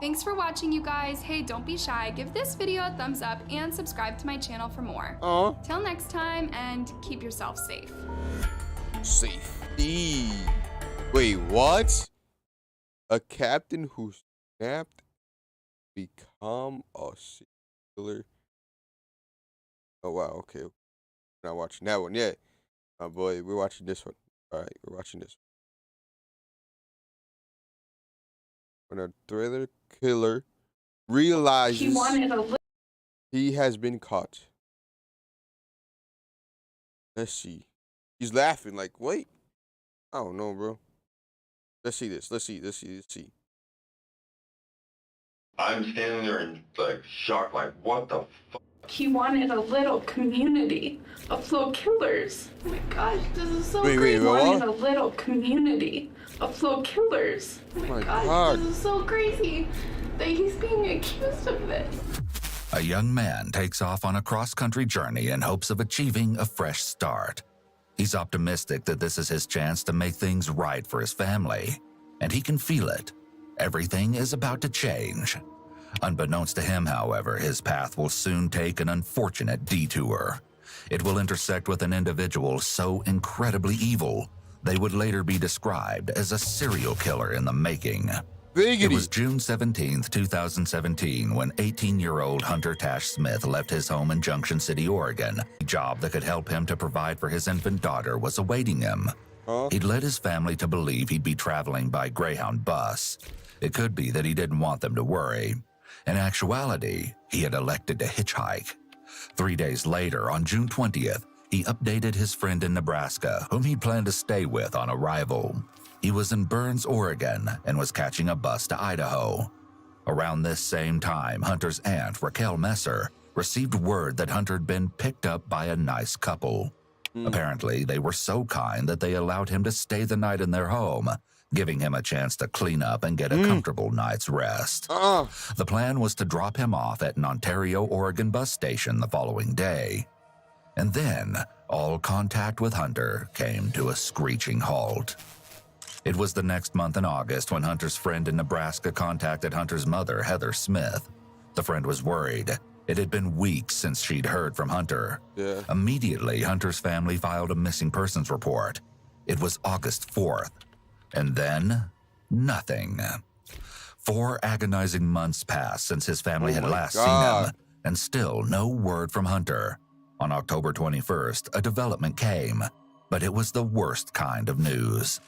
Speaker 10: Thanks for watching, you guys. Hey, don't be shy. Give this video a thumbs up and subscribe to my channel for more. Till next time, and keep yourself safe.
Speaker 8: Safety. Wait, what? A captain who snapped become a killer. Oh wow, okay. We're not watching that one yet. My boy, we're watching this one. Alright, we're watching this one. When a thriller killer realizes he has been caught. Let's see. He's laughing like, wait. I don't know, bro. Let's see this. Let's see.
Speaker 14: I'm standing there in like shock, like what the fuck?
Speaker 15: He wanted a little community of flow killers. Oh my gosh, this is so crazy. He wanted a little community of flow killers. Oh my gosh, this is so crazy that he's being accused of this.
Speaker 16: A young man takes off on a cross-country journey in hopes of achieving a fresh start. He's optimistic that this is his chance to make things right for his family, and he can feel it. Everything is about to change. Unbeknownst to him, however, his path will soon take an unfortunate detour. It will intersect with an individual so incredibly evil, they would later be described as a serial killer in the making. It was June 17th, 2017, when 18-year-old Hunter Tash Smith left his home in Junction City, Oregon. A job that could help him to provide for his infant daughter was awaiting him. He'd led his family to believe he'd be traveling by Greyhound bus. It could be that he didn't want them to worry. In actuality, he had elected to hitchhike. 3 days later, on June 20th, he updated his friend in Nebraska, whom he planned to stay with on arrival. He was in Burns, Oregon, and was catching a bus to Idaho. Around this same time, Hunter's aunt, Raquel Messer, received word that Hunter had been picked up by a nice couple. Apparently, they were so kind that they allowed him to stay the night in their home, giving him a chance to clean up and get a comfortable night's rest. The plan was to drop him off at an Ontario, Oregon bus station the following day. And then, all contact with Hunter came to a screeching halt. It was the next month in August when Hunter's friend in Nebraska contacted Hunter's mother, Heather Smith. The friend was worried. It had been weeks since she'd heard from Hunter. Immediately, Hunter's family filed a missing persons report. It was August 4th. And then, nothing. 4 agonizing months passed since his family had last seen him, and still no word from Hunter. On October 21st, a development came, but it was the worst kind of news.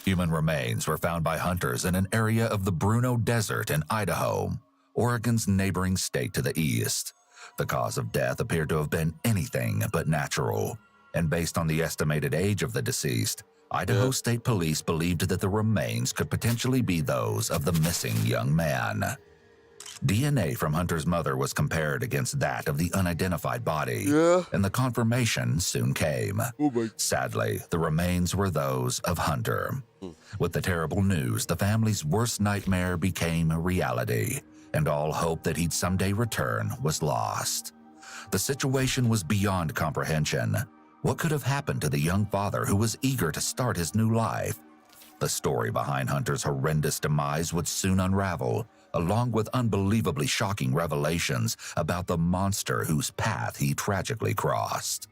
Speaker 16: Human remains were found by hunters in an area of the Bruno Desert in Idaho, Oregon's neighboring state to the east. The cause of death appeared to have been anything but natural, and based on the estimated age of the deceased, Idaho State Police believed that the remains could potentially be those of the missing young man. DNA from Hunter's mother was compared against that of the unidentified body, and the confirmation soon came. Sadly, the remains were those of Hunter. With the terrible news, the family's worst nightmare became a reality, and all hope that he'd someday return was lost. The situation was beyond comprehension. What could have happened to the young father who was eager to start his new life? The story behind Hunter's horrendous demise would soon unravel, along with unbelievably shocking revelations about the monster whose path he tragically crossed.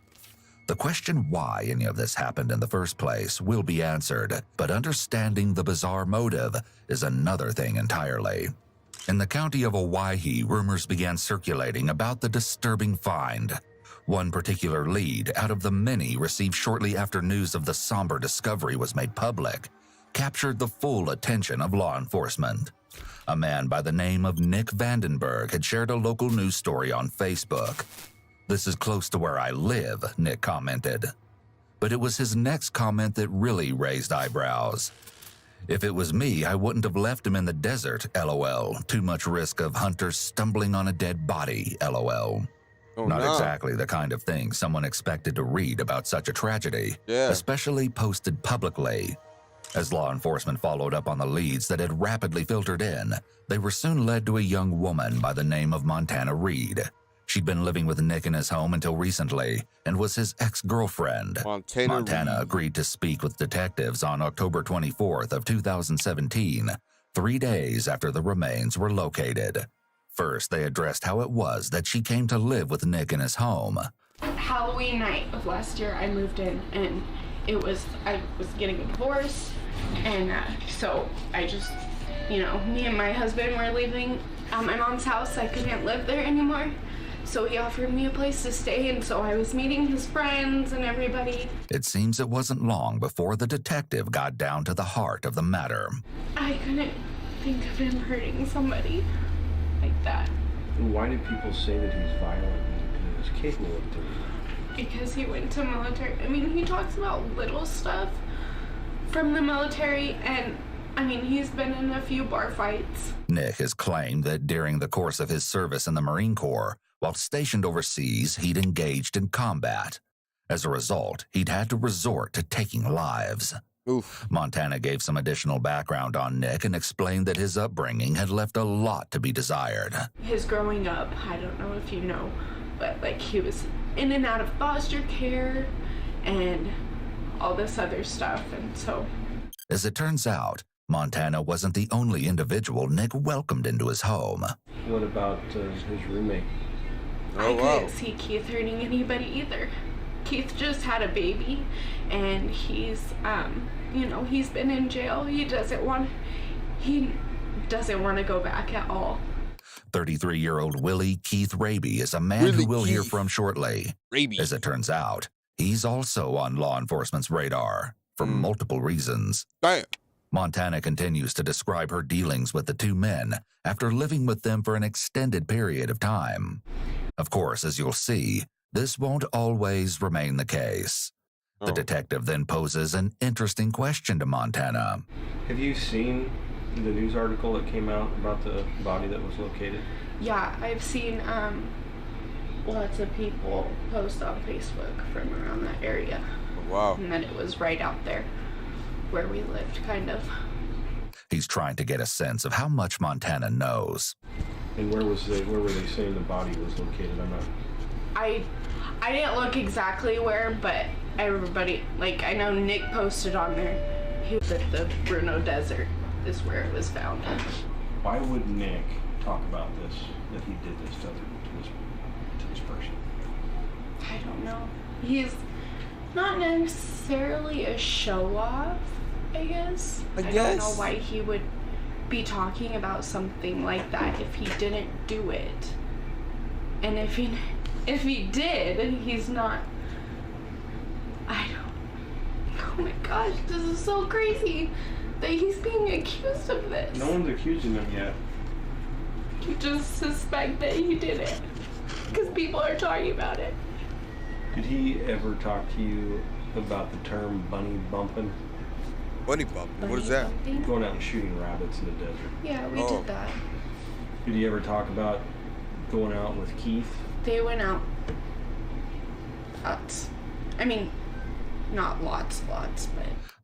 Speaker 16: The question why any of this happened in the first place will be answered, but understanding the bizarre motive is another thing entirely. In the county of Owyhee, rumors began circulating about the disturbing find. One particular lead out of the many received shortly after news of the somber discovery was made public captured the full attention of law enforcement. A man by the name of Nick Vandenberg had shared a local news story on Facebook. "This is close to where I live," Nick commented. But it was his next comment that really raised eyebrows. "If it was me, I wouldn't have left him in the desert, LOL. Too much risk of hunters stumbling on a dead body, LOL." Not exactly the kind of thing someone expected to read about such a tragedy, especially posted publicly. As law enforcement followed up on the leads that had rapidly filtered in, they were soon led to a young woman by the name of Montana Reed. She'd been living with Nick in his home until recently and was his ex-girlfriend. Montana agreed to speak with detectives on October 24th of 2017, 3 days after the remains were located. First, they addressed how it was that she came to live with Nick in his home.
Speaker 15: Halloween night of last year, I moved in, and I was getting a divorce, and so I just, me and my husband were leaving my mom's house. I couldn't live there anymore, so he offered me a place to stay, and so I was meeting his friends and everybody.
Speaker 16: It seems it wasn't long before the detective got down to the heart of the matter.
Speaker 15: I couldn't think of him hurting somebody like that.
Speaker 17: Why do people say that he's violent and is capable of doing that?
Speaker 15: Because he went to military. He talks about little stuff from the military, and he's been in a few bar fights.
Speaker 16: Nick has claimed that during the course of his service in the Marine Corps, while stationed overseas, he'd engaged in combat. As a result, he'd had to resort to taking lives.
Speaker 8: Oof.
Speaker 16: Montana gave some additional background on Nick and explained that his upbringing had left a lot to be desired.
Speaker 15: His growing up, I don't know if you know, but he was in and out of foster care and all this other stuff, and so.
Speaker 16: As it turns out, Montana wasn't the only individual Nick welcomed into his home.
Speaker 17: What about his roommate?
Speaker 15: I couldn't see Keith hurting anybody either. Keith just had a baby, and he's been in jail. He doesn't want to go back at all.
Speaker 16: 33-year-old Willie Keith Raby is a man who we'll hear from shortly.
Speaker 8: Raby.
Speaker 16: As it turns out, he's also on law enforcement's radar for multiple reasons.
Speaker 8: Damn.
Speaker 16: Montana continues to describe her dealings with the two men after living with them for an extended period of time. Of course, as you'll see, this won't always remain the case. The detective then poses an interesting question to Montana.
Speaker 17: Have you seen the news article that came out about the body that was located?
Speaker 15: Yeah, I've seen lots of people post on Facebook from around that area.
Speaker 8: Wow.
Speaker 15: And that it was right out there where we lived, kind of.
Speaker 16: He's trying to get a sense of how much Montana knows.
Speaker 17: And where were they saying the body was located?
Speaker 15: I didn't look exactly where, but everybody, I know Nick posted on there. He was at the Bruno Desert is where it was found.
Speaker 17: Why would Nick talk about this, that he did this to this person?
Speaker 15: I don't know. He's not necessarily a show-off, I guess. I don't know why he would be talking about something like that if he didn't do it. And if he did, he's not. Oh my gosh, this is so crazy that he's being accused of this.
Speaker 17: No one's accusing him yet.
Speaker 15: You just suspect that he did it because people are talking about it.
Speaker 17: Did he ever talk to you about the term bunny bumping?
Speaker 8: Bunny bumping? What is that?
Speaker 17: Going out and shooting rabbits in the desert.
Speaker 15: Yeah, we did that.
Speaker 17: Did he ever talk about going out with Keith?
Speaker 15: They went out lots. Not lots, but...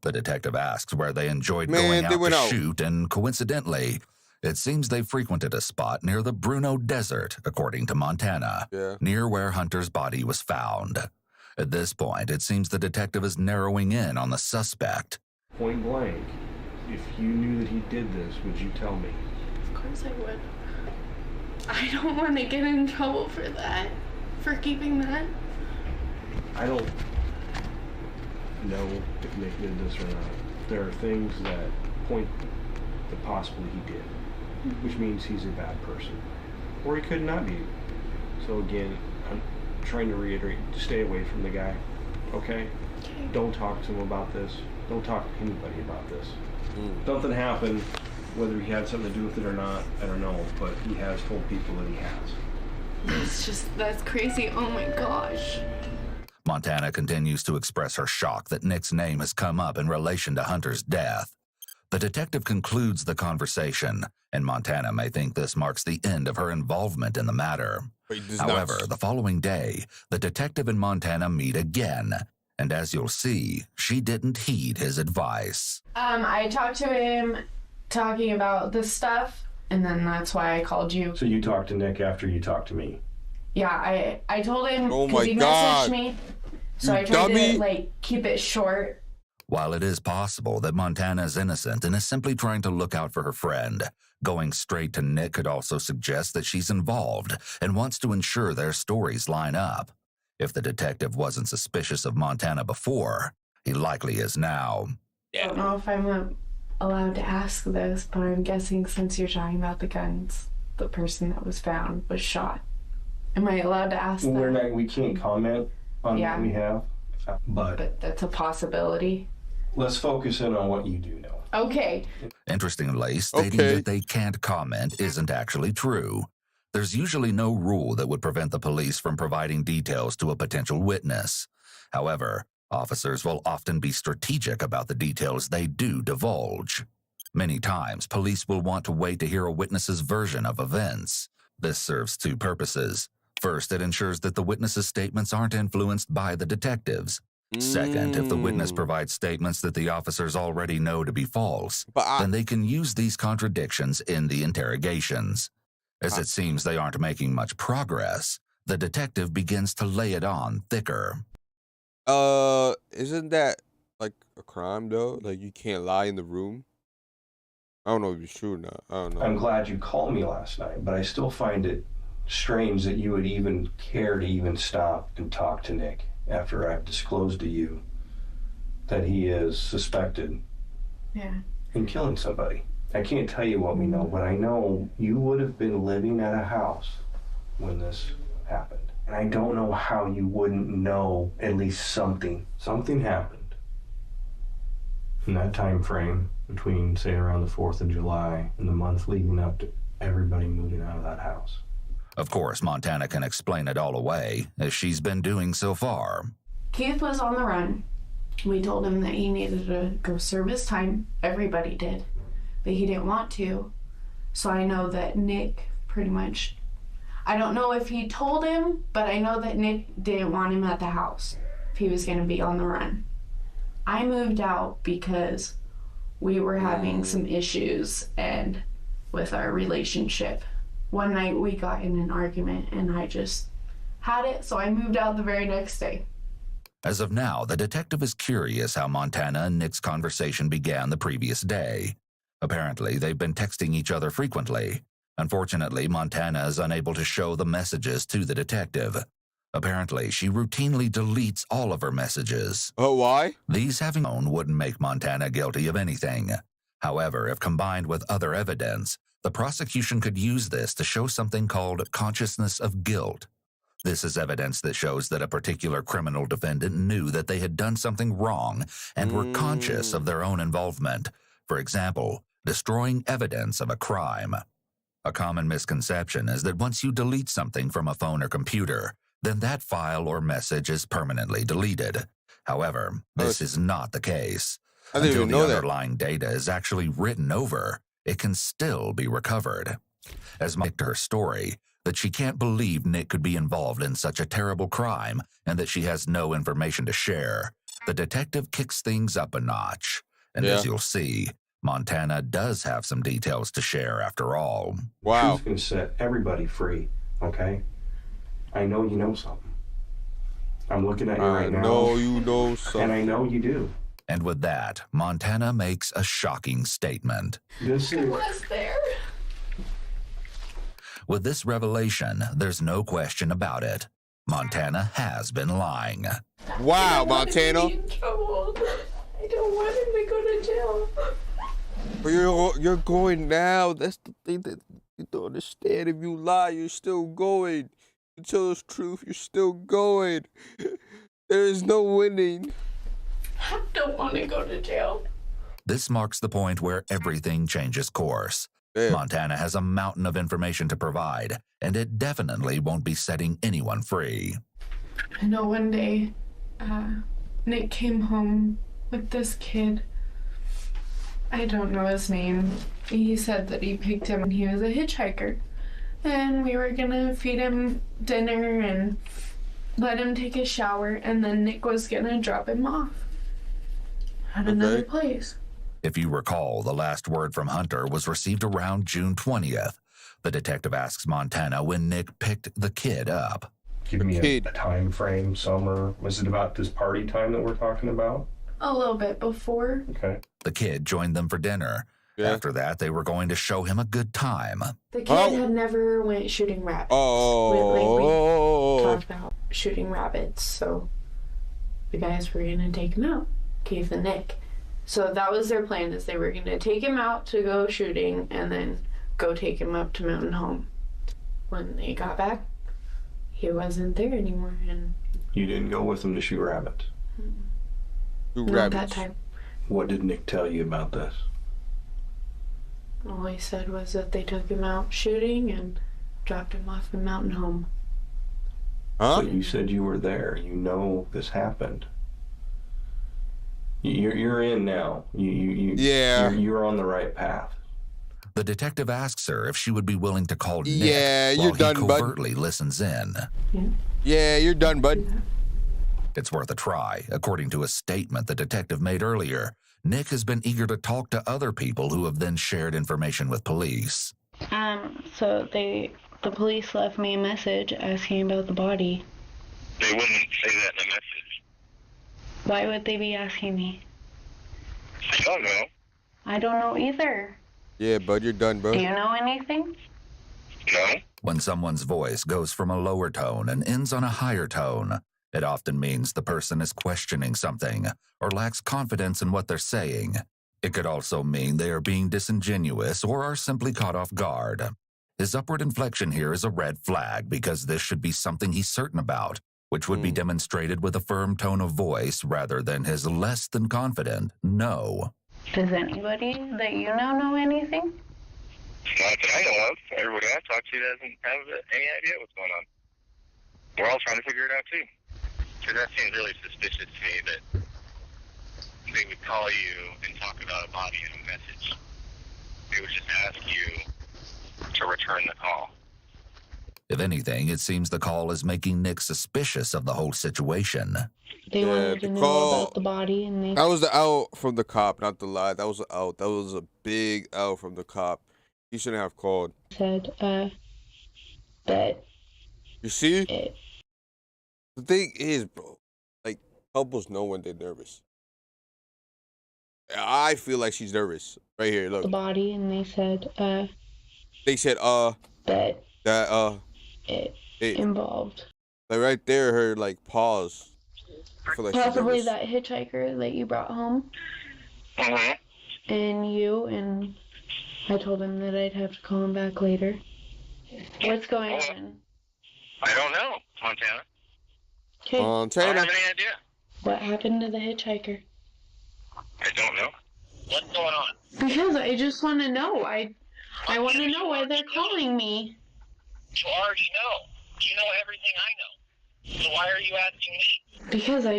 Speaker 16: The detective asks where they enjoyed going out to shoot, and coincidentally, it seems they frequented a spot near the Bruno Desert, according to Montana, near where Hunter's body was found. At this point, it seems the detective is narrowing in on the suspect.
Speaker 17: Point blank, if you knew that he did this, would you tell me?
Speaker 15: Of course I would. I don't want to get in trouble for that. For keeping that.
Speaker 17: I don't know if Nick did this or not. There are things that point that possibly he did, which means he's a bad person. Or he could not be. So again, I'm trying to reiterate, stay away from the guy, okay? Don't talk to him about this. Don't talk to anybody about this. Something happened, whether he had something to do with it or not, I don't know, but he has told people that he has.
Speaker 15: That's crazy. Oh my gosh.
Speaker 16: Montana continues to express her shock that Nick's name has come up in relation to Hunter's death. The detective concludes the conversation, and Montana may think this marks the end of her involvement in the matter. However, the following day, the detective and Montana meet again, and as you'll see, she didn't heed his advice.
Speaker 15: I talked to him talking about this stuff, and then that's why I called you.
Speaker 17: So you talked to Nick after you talked to me?
Speaker 15: Yeah, I told him
Speaker 8: because
Speaker 15: he messaged me, so I tried to keep it short.
Speaker 16: While it is possible that Montana is innocent and is simply trying to look out for her friend, going straight to Nick could also suggest that she's involved and wants to ensure their stories line up. If the detective wasn't suspicious of Montana before, he likely is now.
Speaker 15: I don't know if I'm allowed to ask this, but I'm guessing since you're talking about the guns, the person that was found was shot. Am I allowed to ask that?
Speaker 17: We can't comment on what we have,
Speaker 15: but that's a possibility.
Speaker 17: Let's focus in on what you do know.
Speaker 15: Okay.
Speaker 16: Interestingly, stating that they can't comment isn't actually true. There's usually no rule that would prevent the police from providing details to a potential witness. However, officers will often be strategic about the details they do divulge. Many times, police will want to wait to hear a witness's version of events. This serves two purposes. First, it ensures that the witness's statements aren't influenced by the detectives. Second, if the witness provides statements that the officers already know to be false, then they can use these contradictions in the interrogations. As it seems they aren't making much progress, the detective begins to lay it on thicker.
Speaker 8: Isn't that like a crime though? Like you can't lie in the room? I don't know if it's true or not. I don't know.
Speaker 17: I'm glad you called me last night, but I still find it strange that you would even care to even stop and talk to Nick after I've disclosed to you that he is suspected in killing somebody. I can't tell you what we know, but I know you would have been living at a house when this happened. And I don't know how you wouldn't know at least something. Something happened in that time frame between, say, around the 4th of July and the month leading up to everybody moving out of that house.
Speaker 16: Of course, Montana can explain it all away, as she's been doing so far.
Speaker 15: Keith was on the run. We told him that he needed to go serve his time. Everybody did. But he didn't want to. So I know that Nick pretty much... I don't know if he told him, but I know that Nick didn't want him at the house if he was going to be on the run. I moved out because we were having some issues and with our relationship. One night we got in an argument and I just had it, so I moved out the very next day.
Speaker 16: As of now, the detective is curious how Montana and Nick's conversation began the previous day. Apparently, they've been texting each other frequently. Unfortunately, Montana is unable to show the messages to the detective. Apparently, she routinely deletes all of her messages.
Speaker 8: Oh, why?
Speaker 16: These having known wouldn't make Montana guilty of anything. However, if combined with other evidence, the prosecution could use this to show something called consciousness of guilt. This is evidence that shows that a particular criminal defendant knew that they had done something wrong and were conscious of their own involvement. For example, destroying evidence of a crime. A common misconception is that once you delete something from a phone or computer, then that file or message is permanently deleted. However, this is not the case. Until the underlying data is actually written over, it can still be recovered. As Mike to her story, that she can't believe Nick could be involved in such a terrible crime and that she has no information to share, the detective kicks things up a notch. And as you'll see, Montana does have some details to share after all.
Speaker 17: Wow. Truth's gonna set everybody free, okay? I know you know something. I'm looking at you right now.
Speaker 8: I know you know something.
Speaker 17: And I know you do.
Speaker 16: And with that, Montana makes a shocking statement.
Speaker 15: This was there.
Speaker 16: With this revelation, there's no question about it. Montana has been lying.
Speaker 8: Wow, Montana.
Speaker 15: I don't want him to go to jail.
Speaker 8: But you're going now. That's the thing that you don't understand. If you lie, you're still going. You tell us the truth, you're still going. There is no winning.
Speaker 15: I don't want to go to jail.
Speaker 16: This marks the point where everything changes course.
Speaker 8: Damn.
Speaker 16: Montana has a mountain of information to provide, and it definitely won't be setting anyone free.
Speaker 15: I know one day, Nick came home with this kid. I don't know his name. He said that he picked him and he was a hitchhiker. And we were gonna feed him dinner and let him take a shower, and then Nick was gonna drop him off at another place.
Speaker 16: If you recall, the last word from Hunter was received around June 20th. The detective asks Montana when Nick picked the kid up.
Speaker 17: Give me a time frame, summer. Was it about this party time that we're talking about?
Speaker 15: A little bit before.
Speaker 17: Okay.
Speaker 16: The kid joined them for dinner. Yeah. After that, they were going to show him a good time.
Speaker 15: The kid had never went shooting rabbits. We talked about shooting rabbits, so the guys were gonna take him out, Keith and Nick. So that was their plan, is they were gonna take him out to go shooting and then go take him up to Mountain Home. When they got back, he wasn't there anymore, and
Speaker 17: you didn't go with them to shoot rabbits.
Speaker 15: Not that time.
Speaker 17: What did Nick tell you about this?
Speaker 15: All he said was that they took him out shooting and dropped him off in Mountain Home.
Speaker 17: Huh? So you said you were there. You know this happened. You're in now. You're on the right path.
Speaker 16: The detective asks her if she would be willing to call Nick
Speaker 8: you're
Speaker 16: while
Speaker 8: done,
Speaker 16: he covertly listens in.
Speaker 8: Yeah, you're done, bud.
Speaker 16: It's worth a try. According to a statement the detective made earlier, Nick has been eager to talk to other people who have then shared information with police.
Speaker 18: So the police left me a message asking about the body.
Speaker 19: They wouldn't say that in a message.
Speaker 18: Why would they be asking me?
Speaker 19: I don't know.
Speaker 18: I don't know either.
Speaker 8: Yeah, bud, you're done, bro.
Speaker 18: Do you know anything?
Speaker 19: No.
Speaker 16: When someone's voice goes from a lower tone and ends on a higher tone, it often means the person is questioning something or lacks confidence in what they're saying. It could also mean they are being disingenuous or are simply caught off guard. His upward inflection here is a red flag because this should be something he's certain about, which would be demonstrated with a firm tone of voice rather than his less than confident no.
Speaker 18: Does anybody that you know anything?
Speaker 19: Not that I know of. Everybody I've talked to doesn't have any idea what's going on. We're all trying to figure it out too. Because that seems really suspicious to me that they would call you and talk about a body in a message. They would just ask you to return the call.
Speaker 16: If anything, it seems the call is making Nick suspicious of the whole situation.
Speaker 18: They wanted to know about the body, and they...
Speaker 8: That was the out from the cop, not the lie. That was the out. That was a big out from the cop. He shouldn't have called.
Speaker 18: Said, that...
Speaker 8: You see? The thing is, bro, like, couples know when they're nervous. I feel like she's nervous. Right here, look.
Speaker 18: The body, and they said,
Speaker 8: They said,
Speaker 18: that it involved.
Speaker 8: Like, right there, her, like, pause. I feel like
Speaker 18: possibly that hitchhiker that you brought home. And you, and I told him that I'd have to call him back later. What's going on?
Speaker 19: I don't know, Montana.
Speaker 18: Okay.
Speaker 19: I don't have any idea.
Speaker 18: What happened to the hitchhiker?
Speaker 19: I don't know. What's going on?
Speaker 15: Because I just want to know. I want to know why they're calling me.
Speaker 19: You already know. You know everything I know. So why are you asking me?
Speaker 15: Because I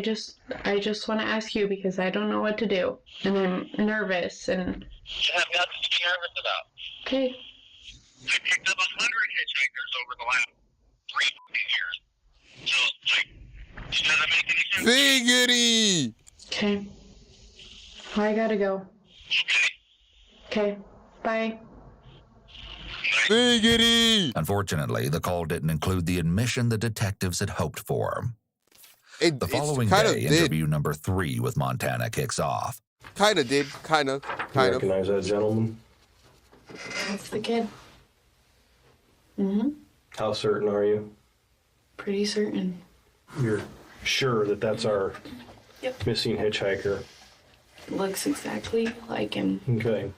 Speaker 15: just want to ask you because I don't know what to do. And I'm nervous and...
Speaker 19: You have nothing to be nervous about.
Speaker 15: Okay.
Speaker 19: I picked up 100 hitchhikers over the last 3 years. So, like, it doesn't make any sense.
Speaker 8: Figgity!
Speaker 15: Okay. I gotta go. Okay. Bye.
Speaker 8: Figgity!
Speaker 16: Unfortunately, the call didn't include the admission the detectives had hoped for. The following day, interview number 3 with Montana kicks off.
Speaker 8: Kind of did. Kind of.
Speaker 17: You recognize that gentleman?
Speaker 18: That's the kid. Mm-hmm.
Speaker 17: How certain are you?
Speaker 18: Pretty certain.
Speaker 17: You're sure that that's our missing hitchhiker?
Speaker 18: Looks exactly like him.
Speaker 17: Okay.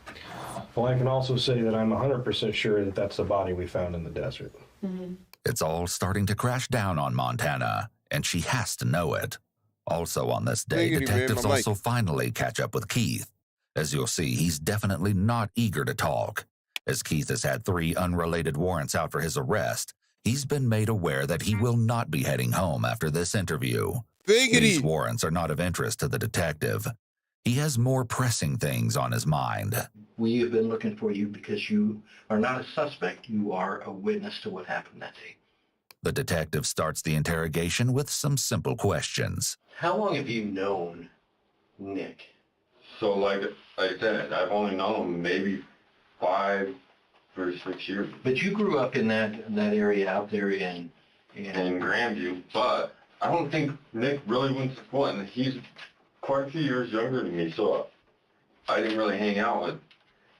Speaker 17: Well, I can also say that I'm 100% sure that that's the body we found in the desert.
Speaker 18: Mm-hmm.
Speaker 16: It's all starting to crash down on Montana, and she has to know it. Also on this day, detectives also finally catch up with Keith. As you'll see, he's definitely not eager to talk. As Keith has had 3 unrelated warrants out for his arrest, he's been made aware that he will not be heading home after this interview. These warrants are not of interest to the detective. He has more pressing things on his mind.
Speaker 20: We have been looking for you because you are not a suspect. You are a witness to what happened that day.
Speaker 16: The detective starts the interrogation with some simple questions.
Speaker 20: How long have you known Nick?
Speaker 14: So like I said, I've only known him maybe 5 or 6 years.
Speaker 20: But you grew up in that area out there in
Speaker 14: Grandview, but I don't think Nick really went to school, and he's quite a few years younger than me, so I didn't really hang out with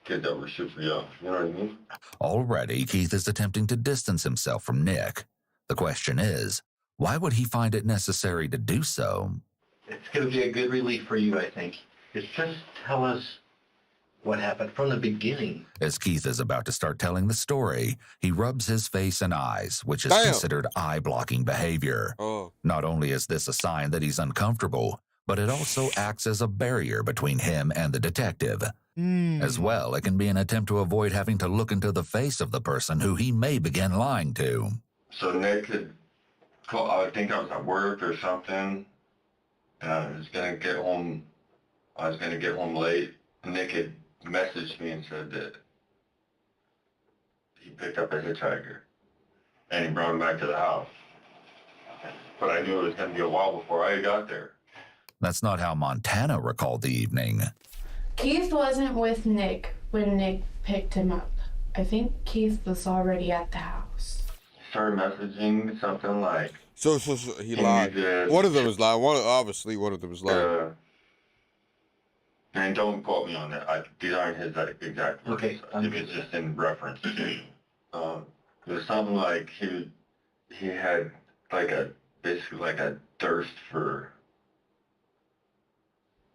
Speaker 14: kids that were super young, you know what I mean?
Speaker 16: Already, Keith is attempting to distance himself from Nick. The question is, why would he find it necessary to do so?
Speaker 20: It's going to be a good relief for you, I think. Just tell us what happened from the beginning.
Speaker 16: As Keith is about to start telling the story, he rubs his face and eyes, which is considered eye-blocking behavior. Not only is this a sign that he's uncomfortable, but it also acts as a barrier between him and the detective. As well, it can be an attempt to avoid having to look into the face of the person who he may begin lying to.
Speaker 14: So Nick had called, I think I was at work or something, and I was going to get home late, and Nick had messaged me and said that he picked up a hitchhiker, and he brought him back to the house. But I knew it was going to be a while before I got there.
Speaker 16: That's not how Montana recalled the evening.
Speaker 15: Keith wasn't with Nick when Nick picked him up. I think Keith was already at the house.
Speaker 14: He started messaging something like...
Speaker 8: So he lied. One of them was lying. Obviously, one of them was lying.
Speaker 14: And don't quote me on that. These aren't his exact words. Okay. It was just in reference. It was something like he had basically a thirst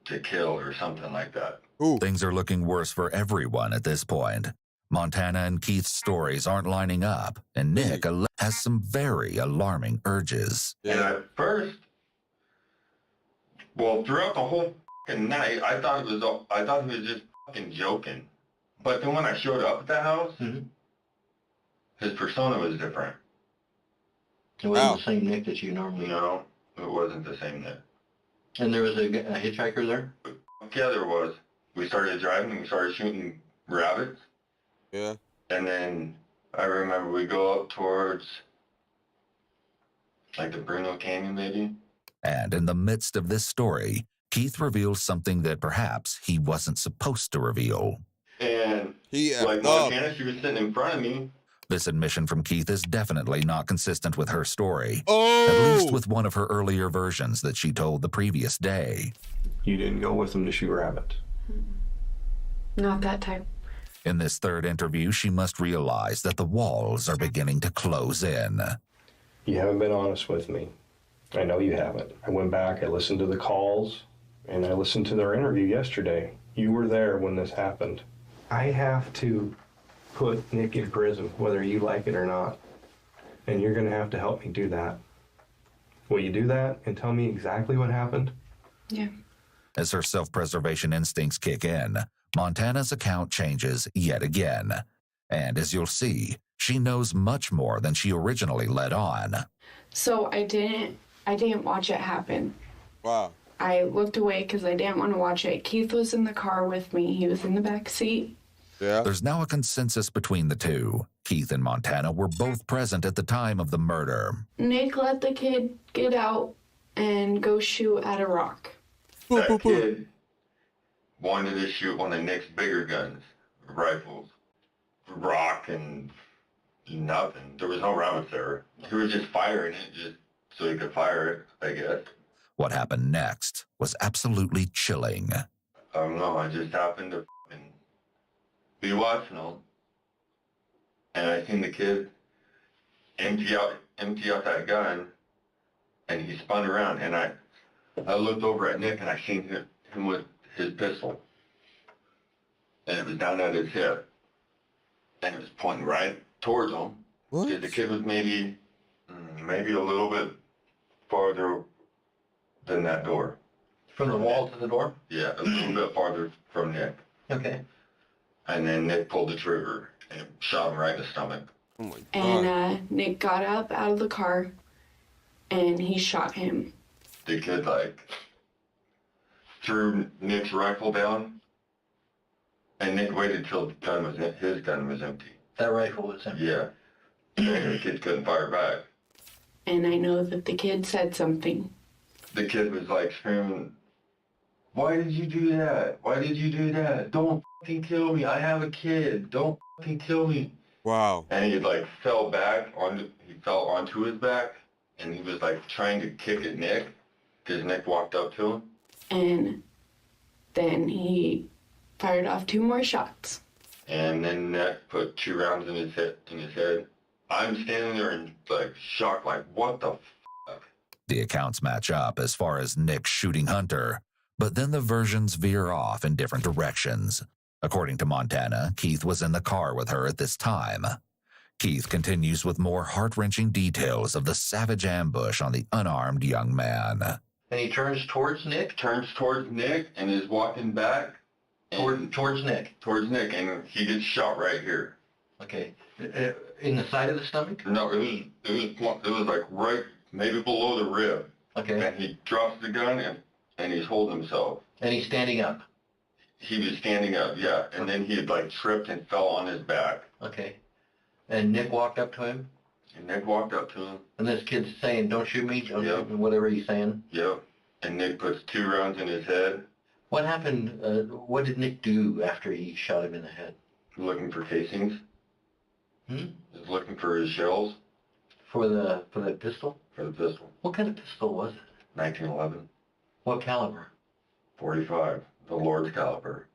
Speaker 14: to kill or something like that.
Speaker 16: Things are looking worse for everyone at this point. Montana and Keith's stories aren't lining up, and Nick has some very alarming urges.
Speaker 14: And at first, throughout the whole night, I thought he was just fucking joking. But then when I showed up at the house, his persona was different.
Speaker 20: It wasn't the same Nick that you normally...
Speaker 14: No, it wasn't the same Nick.
Speaker 20: And there was a hitchhiker there?
Speaker 14: Yeah, there was. We started driving and we started shooting rabbits.
Speaker 8: Yeah.
Speaker 14: And then I remember we go up towards the Bruno Canyon maybe.
Speaker 16: And in the midst of this story, Keith reveals something that perhaps he wasn't supposed to reveal.
Speaker 14: And Montana, she was sitting in front of me.
Speaker 16: This admission from Keith is definitely not consistent with her story. At least with one of her earlier versions that she told the previous day.
Speaker 17: You didn't go with him to shoot rabbits?
Speaker 15: Not that time.
Speaker 16: In this third interview, she must realize that the walls are beginning to close in.
Speaker 17: You haven't been honest with me. I know you haven't. I went back, I listened to the calls, and I listened to their interview yesterday. You were there when this happened. I have to put Nick in prison, whether you like it or not. And you're going to have to help me do that. Will you do that and tell me exactly what happened?
Speaker 15: Yeah.
Speaker 16: As her self-preservation instincts kick in, Montana's account changes yet again. And as you'll see, she knows much more than she originally let on.
Speaker 15: So I didn't watch it happen.
Speaker 8: Wow.
Speaker 15: I looked away because I didn't want to watch it. Keith was in the car with me. He was in the back seat.
Speaker 8: Yeah.
Speaker 16: There's now a consensus between the two. Keith and Montana were both present at the time of the murder.
Speaker 15: Nick let the kid get out and go shoot at a rock.
Speaker 14: That kid wanted to shoot one of Nick's bigger guns, rifles. Rock and nothing. There was no rounds there. He was just firing it just so he could fire it, I guess.
Speaker 16: What happened next was absolutely chilling.
Speaker 14: I don't know, I just happened to be watching them, and I seen the kid empty out that gun, and he spun around, and I looked over at Nick, and I seen him with his pistol, and it was down at his hip, and it was pointing right towards him. What? The kid was maybe a little bit farther than that door.
Speaker 20: From the wall to the door?
Speaker 14: Yeah, a little bit farther from Nick.
Speaker 20: Okay.
Speaker 14: And then Nick pulled the trigger and shot him right in the stomach.
Speaker 8: Oh my God.
Speaker 15: And Nick got up out of the car and he shot him.
Speaker 14: The kid, threw Nick's rifle down, and Nick waited till his gun was empty.
Speaker 20: That rifle was empty?
Speaker 14: Yeah. And the kid couldn't fire back.
Speaker 15: And I know that the kid said something.
Speaker 14: The kid was screaming, "Why did you do that? Why did you do that? Don't fucking kill me. I have a kid. Don't fucking kill me."
Speaker 8: Wow.
Speaker 14: And he fell onto his back, and he was trying to kick at Nick, because Nick walked up to him.
Speaker 15: And then he fired off 2 more shots.
Speaker 14: And then Nick put 2 rounds in his head. I'm standing there in shock, what the fuck?
Speaker 16: The accounts match up as far as Nick shooting Hunter, but then the versions veer off in different directions. According to Montana, Keith was in the car with her at this time. Keith continues with more heart-wrenching details of the savage ambush on the unarmed young man.
Speaker 20: And he turns towards Nick?
Speaker 14: Turns towards Nick and is walking back.
Speaker 20: Towards Nick?
Speaker 14: Towards Nick, and he gets shot right here.
Speaker 20: Okay. In the side of the stomach?
Speaker 14: No, it was right maybe below the rib.
Speaker 20: Okay.
Speaker 14: And he drops the gun and he's holding himself.
Speaker 20: And he's standing up?
Speaker 14: He was standing up, yeah. And then he had tripped and fell on his back.
Speaker 20: Okay. And Nick walked up to him?
Speaker 14: And Nick walked up to him.
Speaker 20: And this kid's saying, "Don't shoot me," whatever he's saying?
Speaker 14: Yep. And Nick puts 2 rounds in his head.
Speaker 20: What happened, what did Nick do after he shot him in the head?
Speaker 14: Looking for casings. He's looking for his shells.
Speaker 20: For the pistol?
Speaker 14: For the pistol.
Speaker 20: What kind of pistol was it?
Speaker 14: 1911.
Speaker 20: What caliber?
Speaker 14: 45. The Lord's caliber.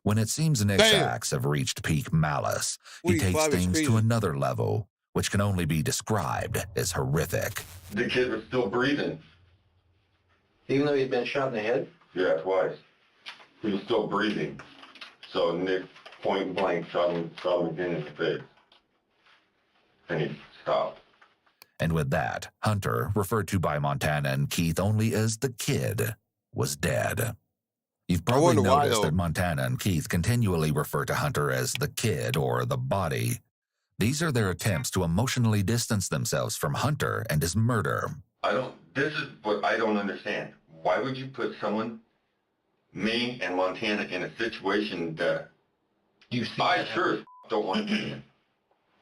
Speaker 16: When it seems Nick's acts have reached peak malice, he takes things to another level, which can only be described as horrific.
Speaker 14: The kid was still breathing.
Speaker 20: Even though he'd been shot in the head?
Speaker 14: Yeah, twice. He was still breathing. So Nick point blank shot him again in the face. And he stopped.
Speaker 16: And with that, Hunter, referred to by Montana and Keith only as the kid, was dead. You've probably noticed that Montana and Keith continually refer to Hunter as the kid or the body. These are their attempts to emotionally distance themselves from Hunter and his murder.
Speaker 14: This is what I don't understand. Why would you put me and Montana in a situation that I sure don't want to be in?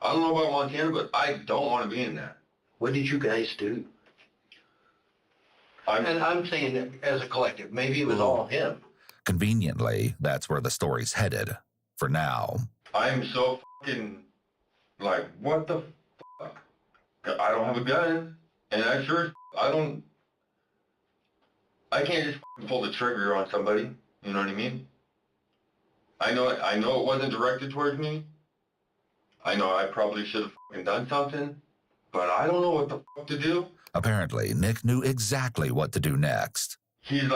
Speaker 14: I don't know about Montana, but I don't want to be in that.
Speaker 20: What did you guys do? I'm saying as a collective, maybe it was all him.
Speaker 16: Conveniently, that's where the story's headed, for now.
Speaker 14: I'm so fucking, what the fuck? I don't have a gun, and I can't just pull the trigger on somebody, you know what I mean? I know it wasn't directed towards me. I know I probably should have fucking done something, but I don't know what the fuck to do.
Speaker 16: Apparently, Nick knew exactly what to do next.
Speaker 14: He's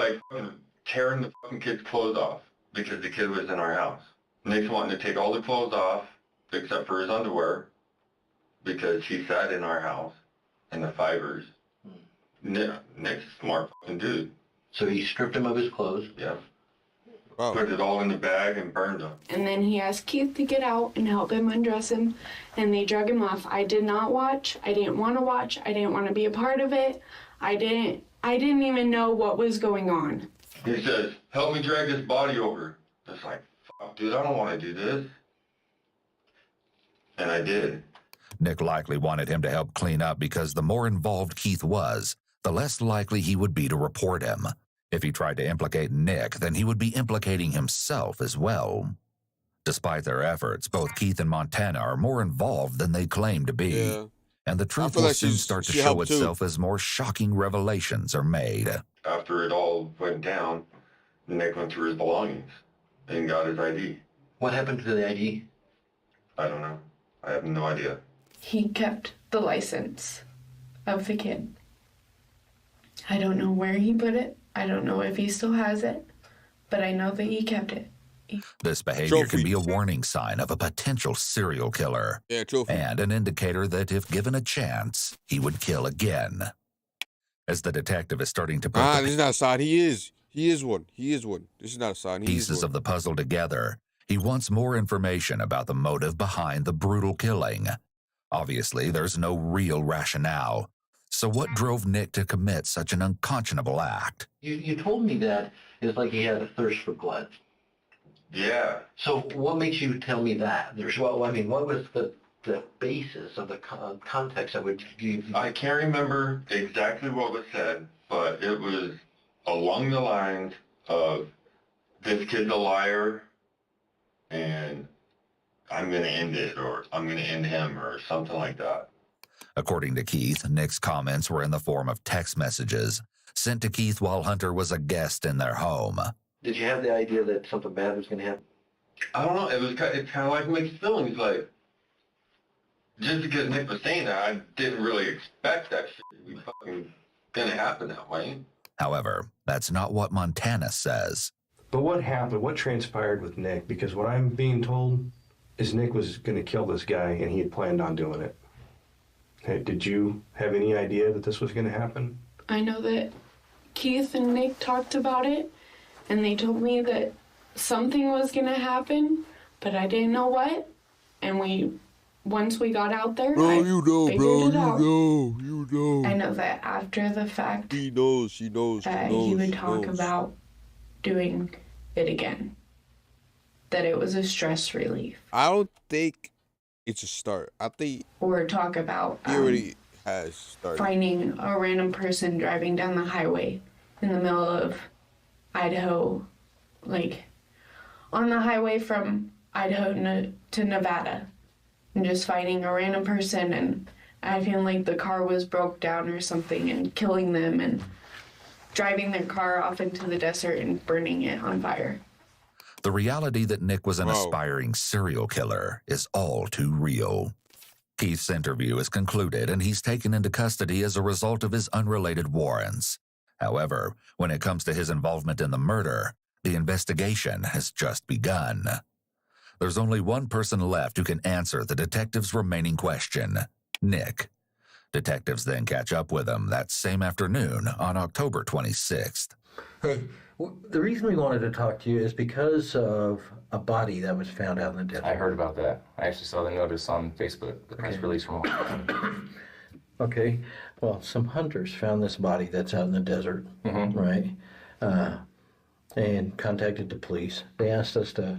Speaker 14: tearing the fucking kid's clothes off because the kid was in our house. Nick's wanting to take all the clothes off except for his underwear because he sat in our house in the fibers. Nick's a smart fucking dude.
Speaker 20: So he stripped him of his clothes?
Speaker 14: Yeah. Wow. Put it all in the bag and burned them.
Speaker 15: And then he asked Keith to get out and help him undress him, and they drug him off. I did not watch. I didn't want to watch. I didn't want to be a part of it. I didn't even know what was going on.
Speaker 14: He says, "Help me drag this body over." It's fuck, dude, I don't want to do this. And I did.
Speaker 16: Nick likely wanted him to help clean up because the more involved Keith was, the less likely he would be to report him. If he tried to implicate Nick, then he would be implicating himself as well. Despite their efforts, both Keith and Montana are more involved than they claim to be. Yeah. And the truth will soon start to show itself as more shocking revelations are made.
Speaker 14: After it all went down, Nick went through his belongings and got his ID.
Speaker 20: What happened to the ID?
Speaker 14: I don't know. I have no idea.
Speaker 15: He kept the license of the kid. I don't know where he put it. I don't know if he still has it, but I know that he kept it.
Speaker 16: This behavior can be a warning sign of a potential serial killer, and an indicator that if given a chance, he would kill again. As the detective is starting to put
Speaker 8: this is not a sign. He is one. This is not a sign.
Speaker 16: Pieces of the puzzle together, he wants more information about the motive behind the brutal killing. Obviously, there's no real rationale. So what drove Nick to commit such an unconscionable act?
Speaker 20: You told me that it's like he had a thirst for blood.
Speaker 14: Yeah.
Speaker 20: So what makes you tell me that? What was the basis of the context that would give?
Speaker 14: I can't remember exactly what was said, but it was along the lines of, this kid's a liar, and I'm going to end it, or I'm going to end him, or something like that.
Speaker 16: According to Keith, Nick's comments were in the form of text messages sent to Keith while Hunter was a guest in their home.
Speaker 20: Did you have the idea that something bad was going to happen?
Speaker 14: I don't know. It's kind of like mixed feelings. Like, just because Nick was saying that, I didn't really expect that shit to be fucking going to happen that way.
Speaker 16: However, that's not what Montana says.
Speaker 17: But what happened? What transpired with Nick? Because what I'm being told is Nick was going to kill this guy, and he had planned on doing it. Hey, did you have any idea that this was going to happen?
Speaker 15: I know that Keith and Nick talked about it, and they told me that something was going to happen, but I didn't know what. And once we got out there, I figured it out.
Speaker 8: You know.
Speaker 15: I know that after the fact,
Speaker 8: she knows.
Speaker 15: He would talk about doing it again. That it was a stress relief.
Speaker 8: I don't think it's a start. I think
Speaker 15: or talk about
Speaker 8: he already has started.
Speaker 15: Finding a random person driving down the highway in the middle of Idaho, like on the highway from Idaho to Nevada, and just finding a random person and I feel like the car was broke down or something and killing them and driving their car off into the desert and burning it on fire.
Speaker 16: The reality that Nick was an aspiring serial killer is all too real. Keith's interview is concluded and he's taken into custody as a result of his unrelated warrants. However, when it comes to his involvement in the murder, the investigation has just begun. There's only one person left who can answer the detective's remaining question, Nick. Detectives then catch up with him that same afternoon on October 26th.
Speaker 20: Hey, the reason we wanted to talk to you is because of a body that was found out in the desert.
Speaker 21: I heard about that. I actually saw the notice on Facebook, the press release from
Speaker 20: Okay, well, some hunters found this body that's out in the desert, right? And contacted the police. They asked us to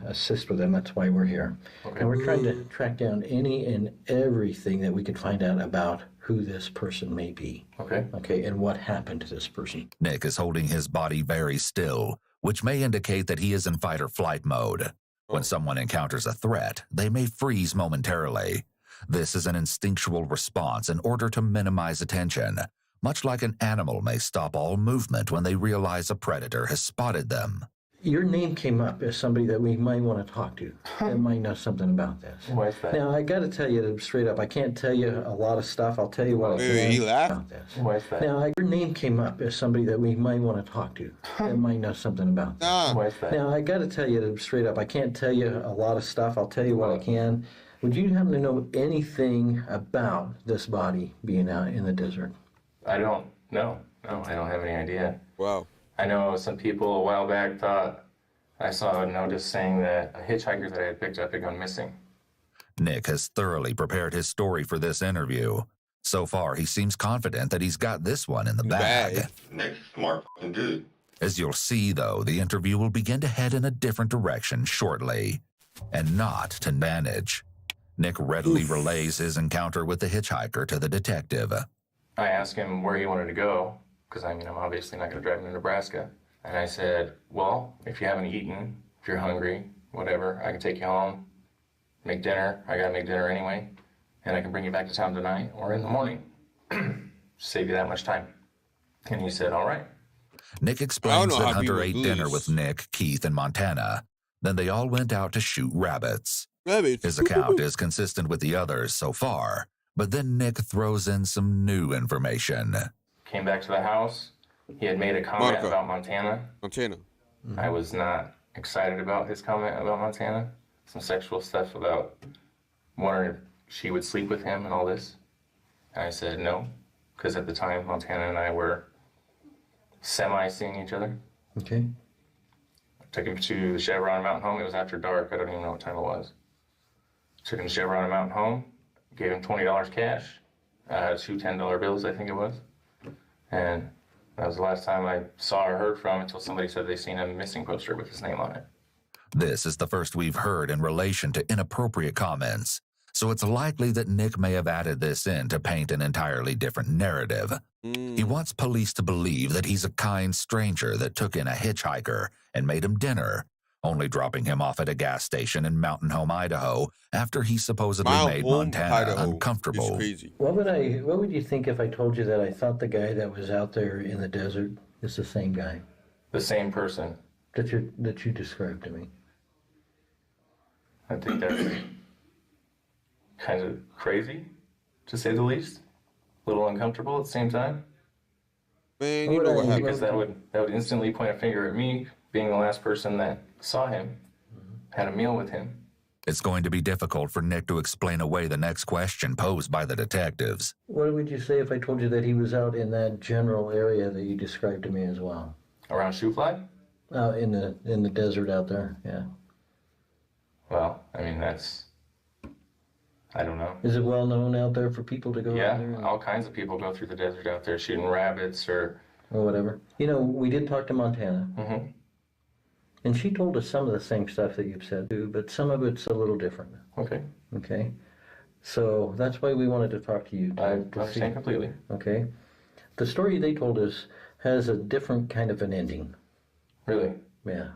Speaker 20: assist with them. That's why we're here. Okay. And we're trying to track down any and everything that we could find out about who this person may be. Okay, and what happened to this person.
Speaker 16: Nick is holding his body very still, which may indicate that he is in fight or flight mode. When someone encounters a threat, they may freeze momentarily. This is an instinctual response in order to minimize attention, much like an animal may stop all movement when they realize a predator has spotted them.
Speaker 20: Your name came up as somebody that we might want to talk to that might know something about this.
Speaker 21: Why is that?
Speaker 20: Now, I got to tell you straight up, I can't tell you a lot of stuff. I'll tell you what I can about this.
Speaker 21: Why is that?
Speaker 20: Now, your name came up as somebody that we might want to talk to that might know something about this.
Speaker 21: Why is that?
Speaker 20: Now, I got to tell you straight up, I can't tell you a lot of stuff. I'll tell you what I can. Would you happen to know anything about this body being out in the desert?
Speaker 21: I don't know. No, I don't have any idea.
Speaker 8: Wow.
Speaker 21: I know some people a while back thought I saw a notice saying that a hitchhiker that I had picked up had gone missing.
Speaker 16: Nick has thoroughly prepared his story for this interview. So far, he seems confident that he's got this one in the bag.
Speaker 14: Nick's a smart fucking dude.
Speaker 16: As you'll see, though, the interview will begin to head in a different direction shortly, and not to manage. Nick readily relays his encounter with the hitchhiker to the detective.
Speaker 21: I asked him where he wanted to go, because I'm obviously not going to drive him to Nebraska. And I said, well, if you haven't eaten, if you're hungry, whatever, I can take you home, make dinner. I got to make dinner anyway. and I can bring you back to town tonight or in the morning. Save you that much time. And he said, all right.
Speaker 16: Nick explains that Hunter ate dinner with Nick, Keith, and Montana. Then they all went out to shoot rabbits. His account is consistent with the others so far, but then Nick throws in some new information.
Speaker 21: Came back to the house. He had made a comment about Montana. I was not excited about his comment about Montana. Some sexual stuff about wondering if she would sleep with him and all this. And I said no, because at the time Montana and I were semi-seeing each other.
Speaker 20: Okay.
Speaker 21: I took him to the Chevron Mountain Home. It was after dark. I don't even know what time it was. Took him to Chevron Mountain Home. Gave him $20 cash. 2 $10 bills, I think it was. And that was the last time I saw or heard from him until somebody said they seen a missing poster with his name on it.
Speaker 16: This is the first we've heard in relation to inappropriate comments, so it's likely that Nick may have added this in to paint an entirely different narrative. He wants police to believe that he's a kind stranger that took in a hitchhiker and made him dinner, only dropping him off at a gas station in Mountain Home, Idaho, after he supposedly made Montana uncomfortable.
Speaker 20: What would you think if I told you that I thought the guy that was out there in the desert is the same guy?
Speaker 21: The same person.
Speaker 20: That you described to me.
Speaker 21: I think that's kind of crazy, to say the least. A little uncomfortable at the same time.
Speaker 8: Man, you know what happened.
Speaker 21: Because that would instantly point a finger at me, being the last person that saw him, had a meal with him.
Speaker 16: It's going to be difficult for Nick to explain away the next question posed by the detectives.
Speaker 20: What would you say if I told you that he was out in that general area that you described to me as well?
Speaker 21: Around Shoofly?
Speaker 20: In the desert out there, yeah.
Speaker 21: Well, I mean, I don't know.
Speaker 20: Is it well known out there for people to go out there?
Speaker 21: Yeah, all kinds of people go through the desert out there shooting rabbits or
Speaker 20: whatever. You know, we did talk to Montana.
Speaker 21: Mm-hmm.
Speaker 20: And she told us some of the same stuff that you've said too, but some of it's a little different.
Speaker 21: Okay.
Speaker 20: Okay. So that's why we wanted to talk to you.
Speaker 21: I understand completely.
Speaker 20: Okay. The story they told us has a different kind of an ending.
Speaker 21: Really?
Speaker 20: Yeah.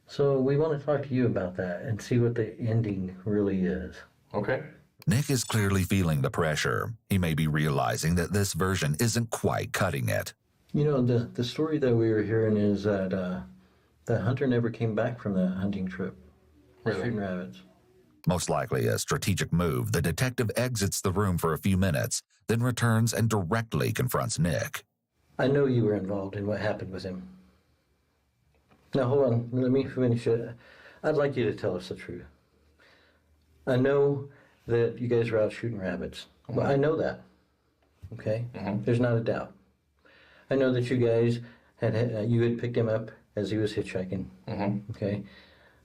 Speaker 20: So we want to talk to you about that and see what the ending really is.
Speaker 21: Okay.
Speaker 16: Nick is clearly feeling the pressure. He may be realizing that this version isn't quite cutting it.
Speaker 20: You know, the story that we were hearing is that Hunter never came back from that hunting trip.
Speaker 21: Really?
Speaker 20: Shooting rabbits.
Speaker 16: Most likely a strategic move, the detective exits the room for a few minutes, then returns and directly confronts Nick.
Speaker 20: I know you were involved in what happened with him. Now, hold on. Let me finish it. I'd like you to tell us the truth. I know that you guys were out shooting rabbits. Well, I know that. Okay? There's not a doubt. I know that you guys you had picked him up as he was hitchhiking. Okay?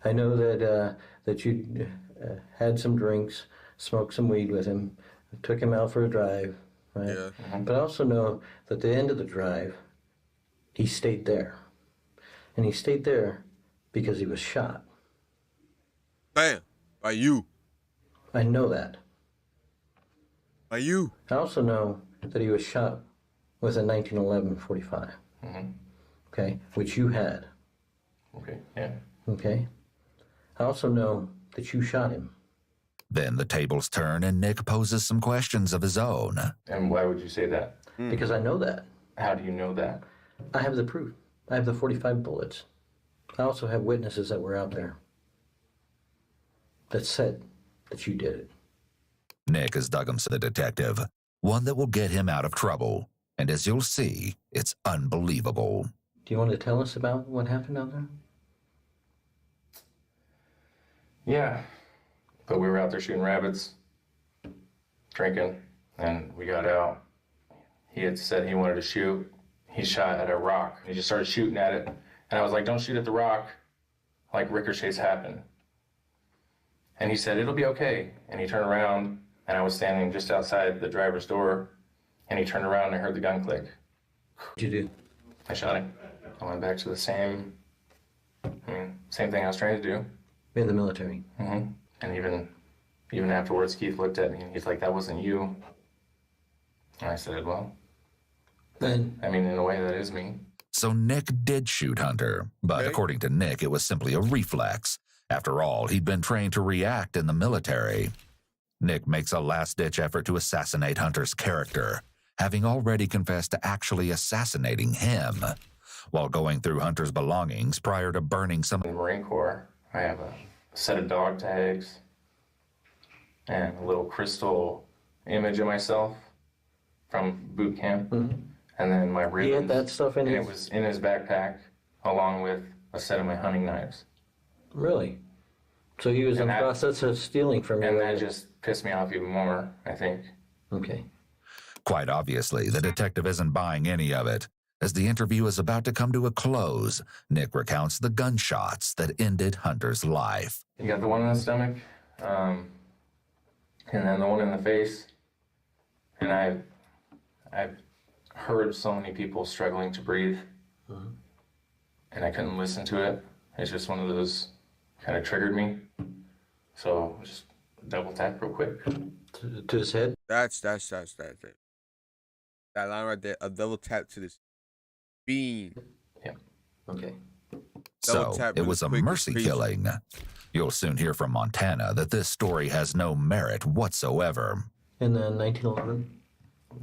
Speaker 20: I know that you had some drinks, smoked some weed with him, took him out for a drive, right? Yeah. But I also know that at the end of the drive, he stayed there. And he stayed there because he was shot.
Speaker 8: Bam! By you.
Speaker 20: I know that.
Speaker 8: By you.
Speaker 20: I also know that he was shot with a 1911 45. Okay? Which you had.
Speaker 21: Okay, yeah.
Speaker 20: Okay? I also know that you shot him.
Speaker 16: Then the tables turn and Nick poses some questions of his own.
Speaker 21: And why would you say that?
Speaker 20: Because I know that.
Speaker 21: How do you know that?
Speaker 20: I have the proof. I have the 45 bullets. I also have witnesses that were out there that said that you did it.
Speaker 16: Nick has dug him to the detective, one that will get him out of trouble. And as you'll see, it's unbelievable.
Speaker 20: Do you want to tell us about what happened out there?
Speaker 21: Yeah, but we were out there shooting rabbits, drinking, and we got out. He had said he wanted to shoot. He shot at a rock. He just started shooting at it. And I was like, don't shoot at the rock, like ricochets happen. And he said, it'll be okay. And he turned around, and I was standing just outside the driver's door, and he turned around, and I heard the gun click.
Speaker 20: What'd you do?
Speaker 21: I shot him. I went back to the same thing I was trying to do.
Speaker 20: In the military.
Speaker 21: And even afterwards, Keith looked at me, and he's like, that wasn't you. And I said, well,
Speaker 20: then,
Speaker 21: I mean, in a way, that is me.
Speaker 16: So Nick did shoot Hunter, but according to Nick, it was simply a reflex, After all, he'd been trained to react in the military. Nick makes a last-ditch effort to assassinate Hunter's character, having already confessed to actually assassinating him, while going through Hunter's belongings prior to burning some...
Speaker 21: In the Marine Corps, I have a set of dog tags and a little crystal image of myself from boot camp. And then my ribbons.
Speaker 20: He had that stuff in
Speaker 21: it was in his backpack, along with a set of my hunting knives.
Speaker 20: Really? So he was in the process of stealing from you.
Speaker 21: And that just pissed me off even more, I think.
Speaker 20: Okay.
Speaker 16: Quite obviously, the detective isn't buying any of it. As the interview is about to come to a close, Nick recounts the gunshots that ended Hunter's life.
Speaker 21: You got the one in the stomach, and then the one in the face. And I've heard so many people struggling to breathe, and I couldn't listen to it. It's just one of those kind of triggered me. So just double tap real quick.
Speaker 20: To his head?
Speaker 8: That's it. That line right there, a double tap to this bean.
Speaker 21: Yeah.
Speaker 20: Okay.
Speaker 16: So it was a mercy killing. You'll soon hear from Montana that this story has no merit whatsoever.
Speaker 20: In 1911?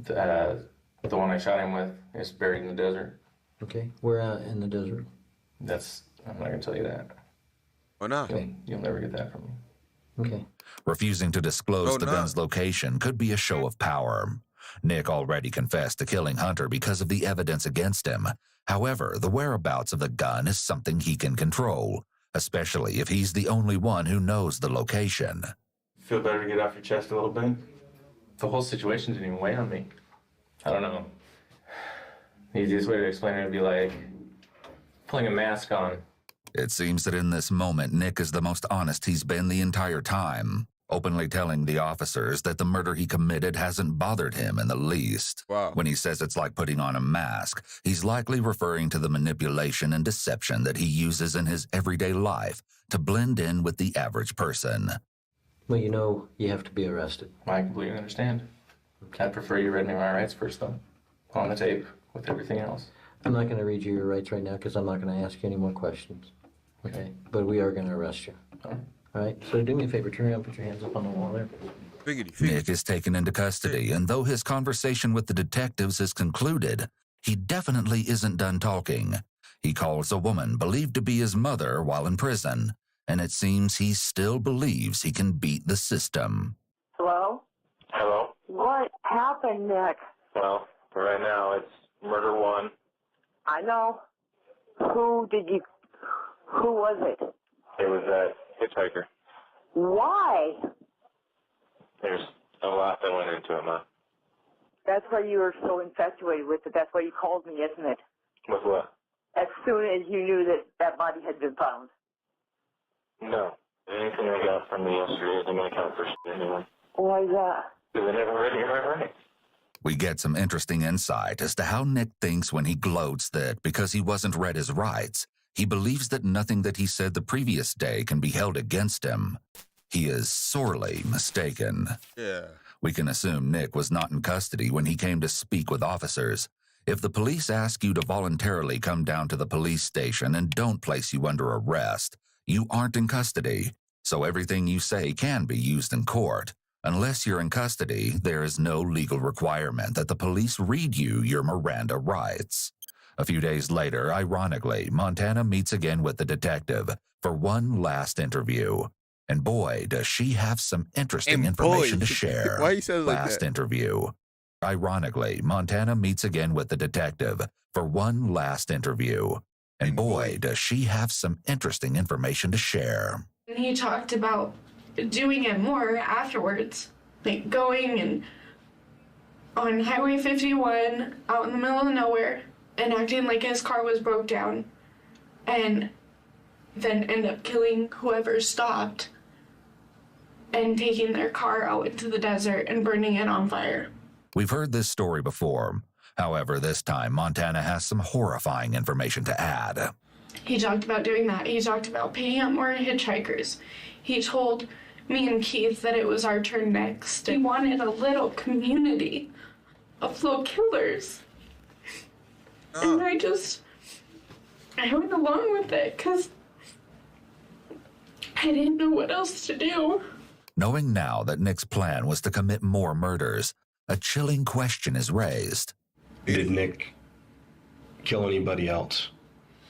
Speaker 21: The one I shot him with is buried in the desert.
Speaker 20: Okay. Where at in the desert?
Speaker 21: I'm not going to tell you that.
Speaker 8: Why not?
Speaker 21: You'll never get that from me.
Speaker 20: Okay.
Speaker 16: Refusing to disclose the gun's location could be a show of power. Nick already confessed to killing Hunter because of the evidence against him. However, the whereabouts of the gun is something he can control, especially if he's the only one who knows the location.
Speaker 21: Feel better to get off your chest a little bit? The whole situation didn't even weigh on me. I don't know. The easiest way to explain it would be like putting a mask on.
Speaker 16: It seems that in this moment, Nick is the most honest he's been the entire time, openly telling the officers that the murder he committed hasn't bothered him in the least.
Speaker 8: Wow.
Speaker 16: When he says it's like putting on a mask, he's likely referring to the manipulation and deception that he uses in his everyday life to blend in with the average person.
Speaker 20: Well, you know you have to be arrested.
Speaker 21: I completely understand. I'd prefer you read me my rights first, though, on the tape with everything else.
Speaker 20: I'm not going to read you your rights right now because I'm not going to ask you any more questions. Okay? But we are going to arrest you. All right? So do me a favor, turn around, put your hands up on the wall there.
Speaker 16: Nick is taken into custody, and though his conversation with the detectives is concluded, he definitely isn't done talking. He calls a woman believed to be his mother while in prison, and it seems he still believes he can beat the system.
Speaker 1: Hello?
Speaker 14: Hello?
Speaker 1: What happened, Nick?
Speaker 14: Well, right now it's murder one.
Speaker 1: I know. Who was it?
Speaker 14: It was that hitchhiker.
Speaker 1: Why?
Speaker 14: There's a lot that went into it, Ma.
Speaker 1: That's why you were so infatuated with it. That's why you called me, isn't it?
Speaker 14: With what?
Speaker 1: As soon as you knew that that body had been found.
Speaker 14: No. Anything I got from me yesterday isn't going to count for shit anymore.
Speaker 1: Why is that?
Speaker 14: Because I never read it right.
Speaker 16: We get some interesting insight as to how Nick thinks when he gloats that because he wasn't read his rights, he believes that nothing that he said the previous day can be held against him. He is sorely mistaken.
Speaker 8: Yeah.
Speaker 16: We can assume Nick was not in custody when he came to speak with officers. If the police ask you to voluntarily come down to the police station and don't place you under arrest, you aren't in custody, so everything you say can be used in court. Unless you're in custody, there is no legal requirement that the police read you your Miranda rights. A few days later, ironically, Montana meets again with the detective for one last interview. And boy, does she have some interesting information to share.
Speaker 8: Why you said it like
Speaker 16: last
Speaker 8: that?
Speaker 16: interview. Ironically, Montana meets again with the detective for one last interview. And boy, does she have some interesting information to share.
Speaker 15: And he talked about doing it more afterwards, like going and on Highway 51 out in the middle of nowhere and acting like his car was broke down and then end up killing whoever stopped and taking their car out into the desert and burning it on fire.
Speaker 16: We've heard this story before. However, this time Montana has some horrifying information to add.
Speaker 15: He talked about doing that. He talked about picking up more hitchhikers. He told me and Keith that it was our turn next. He wanted a little community of flow killers. And I went along with it because I didn't know what else to do.
Speaker 16: Knowing now that Nick's plan was to commit more murders, a chilling question is raised.
Speaker 17: Did Nick kill anybody else?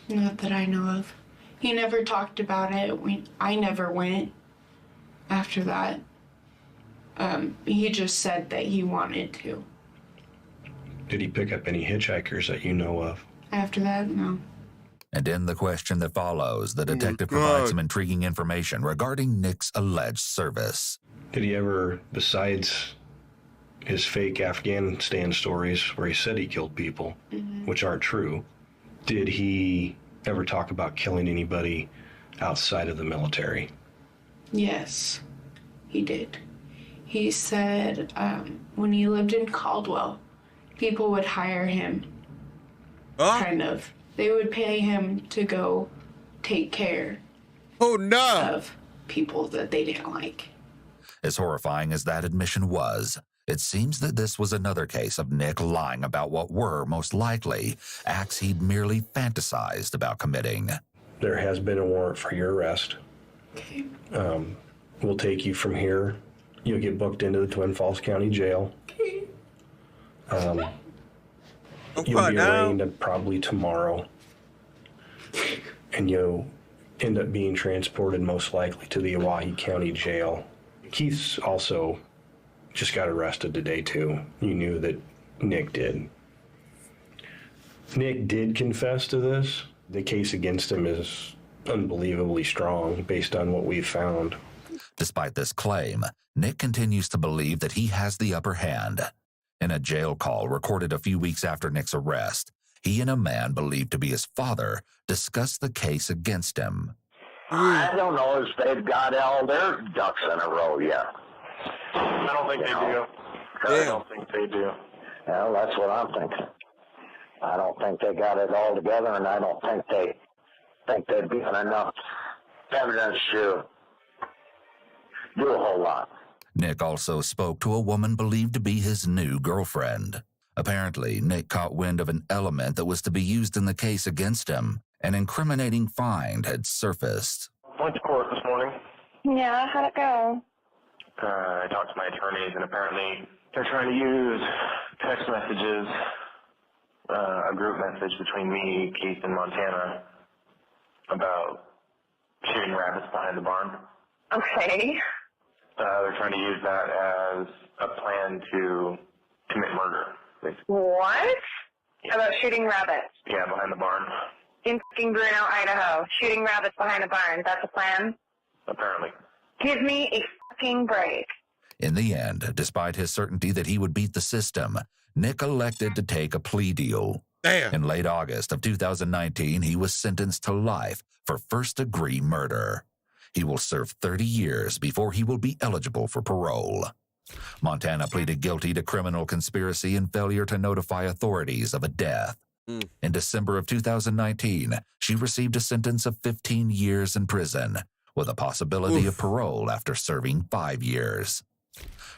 Speaker 15: Not that I know of. He never talked about it. I never went after that. He just said that he wanted to.
Speaker 17: Did he pick up any hitchhikers that you know of?
Speaker 15: After that, no.
Speaker 16: And in the question that follows, the detective provides some intriguing information regarding Nick's alleged service.
Speaker 17: Did he ever, besides his fake Afghanistan stories where he said he killed people, which aren't true, did he ever talk about killing anybody outside of the military?
Speaker 15: Yes, he did. He said when he lived in Caldwell, people would hire him. Kind of. They would pay him to go take care of people that they didn't like.
Speaker 16: As horrifying as that admission was, it seems that this was another case of Nick lying about what were, most likely, acts he'd merely fantasized about committing.
Speaker 17: There has been a warrant for your arrest.
Speaker 15: Okay.
Speaker 17: We'll take you from here. You'll get booked into the Twin Falls County Jail.
Speaker 15: Okay.
Speaker 17: You'll be arraigned probably tomorrow. And you'll end up being transported most likely to the Oahe County Jail. Keith's also just got arrested today too. You knew that Nick did. Nick did confess to this. The case against him is unbelievably strong based on what we've found.
Speaker 16: Despite this claim, Nick continues to believe that he has the upper hand. In a jail call recorded a few weeks after Nick's arrest, he and a man believed to be his father discussed the case against him.
Speaker 3: I don't know if they've got all their ducks in a row yet.
Speaker 19: I don't think they do. I don't think they do.
Speaker 3: Well, that's what I'm thinking. I don't think they got it all together, and I don't think they'd be enough evidence to do a whole lot.
Speaker 16: Nick also spoke to a woman believed to be his new girlfriend. Apparently, Nick caught wind of an element that was to be used in the case against him. An incriminating find had surfaced.
Speaker 19: Went to court this morning.
Speaker 4: Yeah, how'd it go?
Speaker 19: I talked to my attorneys, and apparently they're trying to use text messages, a group message between me, Keith, and Montana about shooting rabbits behind the barn.
Speaker 4: Okay.
Speaker 19: They're trying to use that as a plan to commit murder, basically.
Speaker 4: What? About shooting rabbits?
Speaker 19: Yeah, behind the barn.
Speaker 4: In fucking Bruno, Idaho. Shooting rabbits behind a barn. That's a plan?
Speaker 19: Apparently.
Speaker 4: Give me a fucking break.
Speaker 16: In the end, despite his certainty that he would beat the system, Nick elected to take a plea deal.
Speaker 8: Damn.
Speaker 16: In late August of 2019, he was sentenced to life for first-degree murder. He will serve 30 years before he will be eligible for parole. Montana pleaded guilty to criminal conspiracy and failure to notify authorities of a death. In December of 2019, she received a sentence of 15 years in prison, with a possibility of parole after serving 5 years.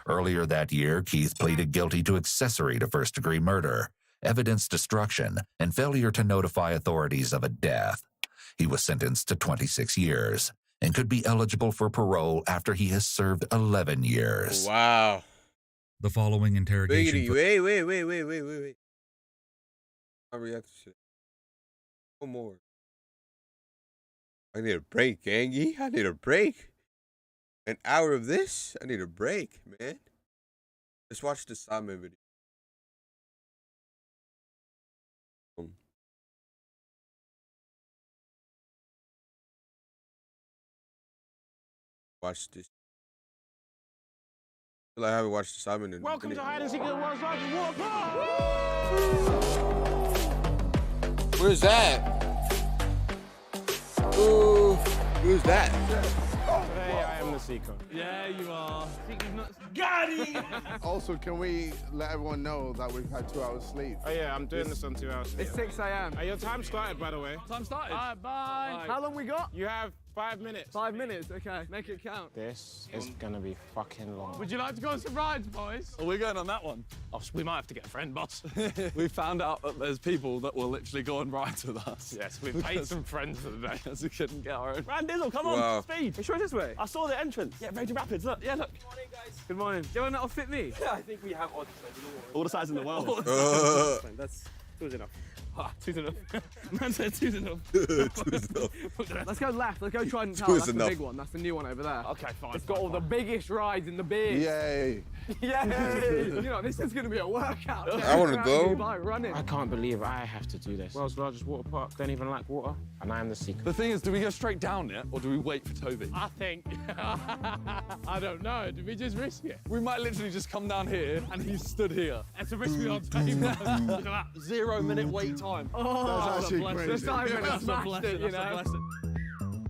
Speaker 16: Earlier that year, Keith pleaded guilty to accessory to first-degree murder, evidence destruction, and failure to notify authorities of a death. He was sentenced to 26 years and could be eligible for parole after he has served 11 years.
Speaker 8: Wow.
Speaker 16: The following interrogation...
Speaker 8: Wait. I react to shit. One more. I need a break, Gangy. I need a break. An hour of this? I need a break, man. Let's watch the Simon video. Watch this. I feel like I haven't watched the Simon in
Speaker 7: Welcome to Hide and Seek in the World's Largest
Speaker 8: Where's that? Ooh, who's that?
Speaker 7: Today I am the Seeker.
Speaker 22: Yeah, you are.
Speaker 7: Got it!
Speaker 22: Also, can we let everyone know that we've had 2 hours sleep?
Speaker 7: Oh yeah, I'm doing this on 2 hours sleep.
Speaker 22: It's 6 a.m.
Speaker 7: Your time started, by the way.
Speaker 22: Time started. Bye. How long we got?
Speaker 7: You have
Speaker 5: 5 minutes.
Speaker 6: 5 minutes, okay. Make it count.
Speaker 5: This is gonna be fucking long.
Speaker 6: Would you like to go on some rides, boys?
Speaker 5: Are we going on that one?
Speaker 6: Oh, we might have to get a friend, boss.
Speaker 5: We found out that there's people that will literally go on rides with us.
Speaker 6: Yes, we've paid some friends for the day.
Speaker 5: Because we couldn't get our own.
Speaker 6: Randizzle, come on, speed. Are you sure it's this way? I saw the entrance. Yeah, Raging Rapids, look. Yeah, look. Good morning, guys. Good morning. Do you want that'll fit me?
Speaker 5: Yeah, I think we have
Speaker 6: all the size in the world. That's two's enough. Two's enough. Man said two's enough. Let's go left. Let's go Trident Tower. That's the big one. That's the new one over there. Okay, fine. It's got all the biggest rides in the biz.
Speaker 22: Yay.
Speaker 6: Yay. You know, this is going to be a workout.
Speaker 8: I want to go.
Speaker 6: Running. I can't believe I have to do this. World's largest water park. Don't even like water. And I am the secret.
Speaker 5: The thing is, do we go straight down it or do we wait for Toby?
Speaker 6: I think. I don't know. Do we just risk it?
Speaker 5: We might literally just come down here and he's stood here.
Speaker 6: It's a risk we don't take. Look at that.
Speaker 5: 0 minute wait time.
Speaker 22: Oh, that's actually crazy.
Speaker 6: That's a blessing.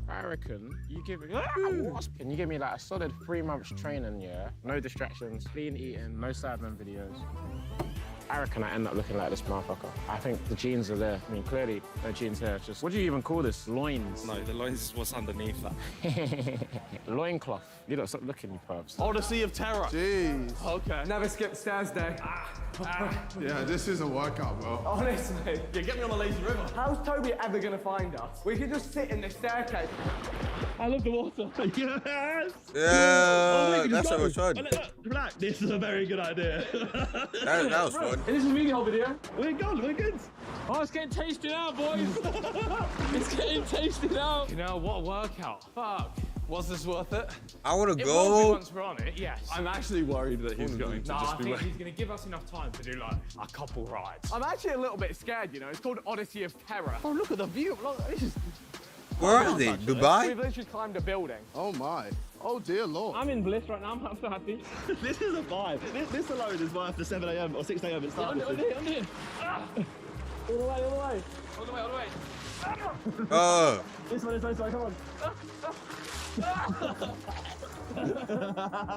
Speaker 6: I reckon you give me. Can you give me like a solid 3 months training, yeah? No distractions, clean eating, no Sidemen videos. I reckon I end up looking like this motherfucker. I think the genes are there. I mean, clearly, no genes here. It's just, what do you even call this? Loins?
Speaker 5: No, the loins is what's underneath that.
Speaker 6: Loincloth. You don't stop looking, you pervs.
Speaker 5: Odyssey of Terror.
Speaker 22: Jeez.
Speaker 6: Okay.
Speaker 12: Never skip stairs day.
Speaker 22: Yeah, this is a workout, bro.
Speaker 12: Honestly.
Speaker 5: Yeah, get me on the lazy river.
Speaker 12: How's Toby ever gonna find us? We could just sit in the staircase.
Speaker 6: I love the water. Yes!
Speaker 8: Yeah, that's how it's fun.
Speaker 6: Look, relax. This is a very good idea.
Speaker 8: That was fun.
Speaker 6: This is me whole video. We're good, we're good. Oh, it's getting tasty now, boys. It's getting tasty now. You know, what a workout. Fuck.
Speaker 5: Was this worth it?
Speaker 8: I want to
Speaker 6: It
Speaker 8: go.
Speaker 6: will be once we're on it, yes.
Speaker 5: I'm actually worried that he's going to
Speaker 6: No,
Speaker 5: just
Speaker 6: I
Speaker 5: be
Speaker 6: think
Speaker 5: waiting.
Speaker 6: he's going to give us enough time to do like a couple rides.
Speaker 12: I'm actually a little bit scared, you know. It's called Odyssey of Terror.
Speaker 6: Oh, look at the view. Look, this is...
Speaker 8: Where are they? Dubai?
Speaker 12: We've literally climbed a building.
Speaker 22: Oh my. Oh dear Lord.
Speaker 6: I'm in bliss right now. I'm so happy.
Speaker 5: This is a vibe. This alone is worth the 7 a.m. or 6 a.m. it started.
Speaker 6: On here. All the way, all the way. All the way, all the way. This way, come on.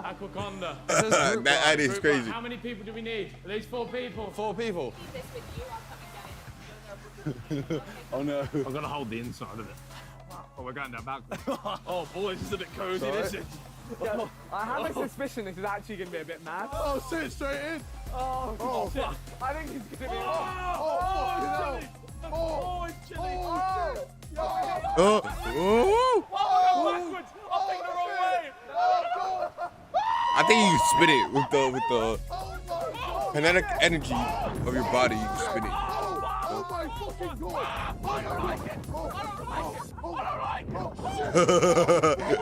Speaker 6: Aquaconda.
Speaker 8: That is crazy.
Speaker 6: How many people do we need? At least 4 people.
Speaker 5: 4 people. Oh no.
Speaker 6: I'm gonna hold the inside of it. Oh, we're going down backwards. Oh boy, this is a bit cozy, this is.
Speaker 12: Yeah, I have a suspicion this is actually going to be a bit mad.
Speaker 22: Oh, sit straight in.
Speaker 12: Oh, shit. I think it's going to be...
Speaker 6: It's chilly.
Speaker 12: Backwards.
Speaker 6: I'll take the wrong way.
Speaker 8: I think you can spin it with the kinetic energy of your body. You can spin it.
Speaker 22: Oh my fucking God. I don't like it. I don't like it.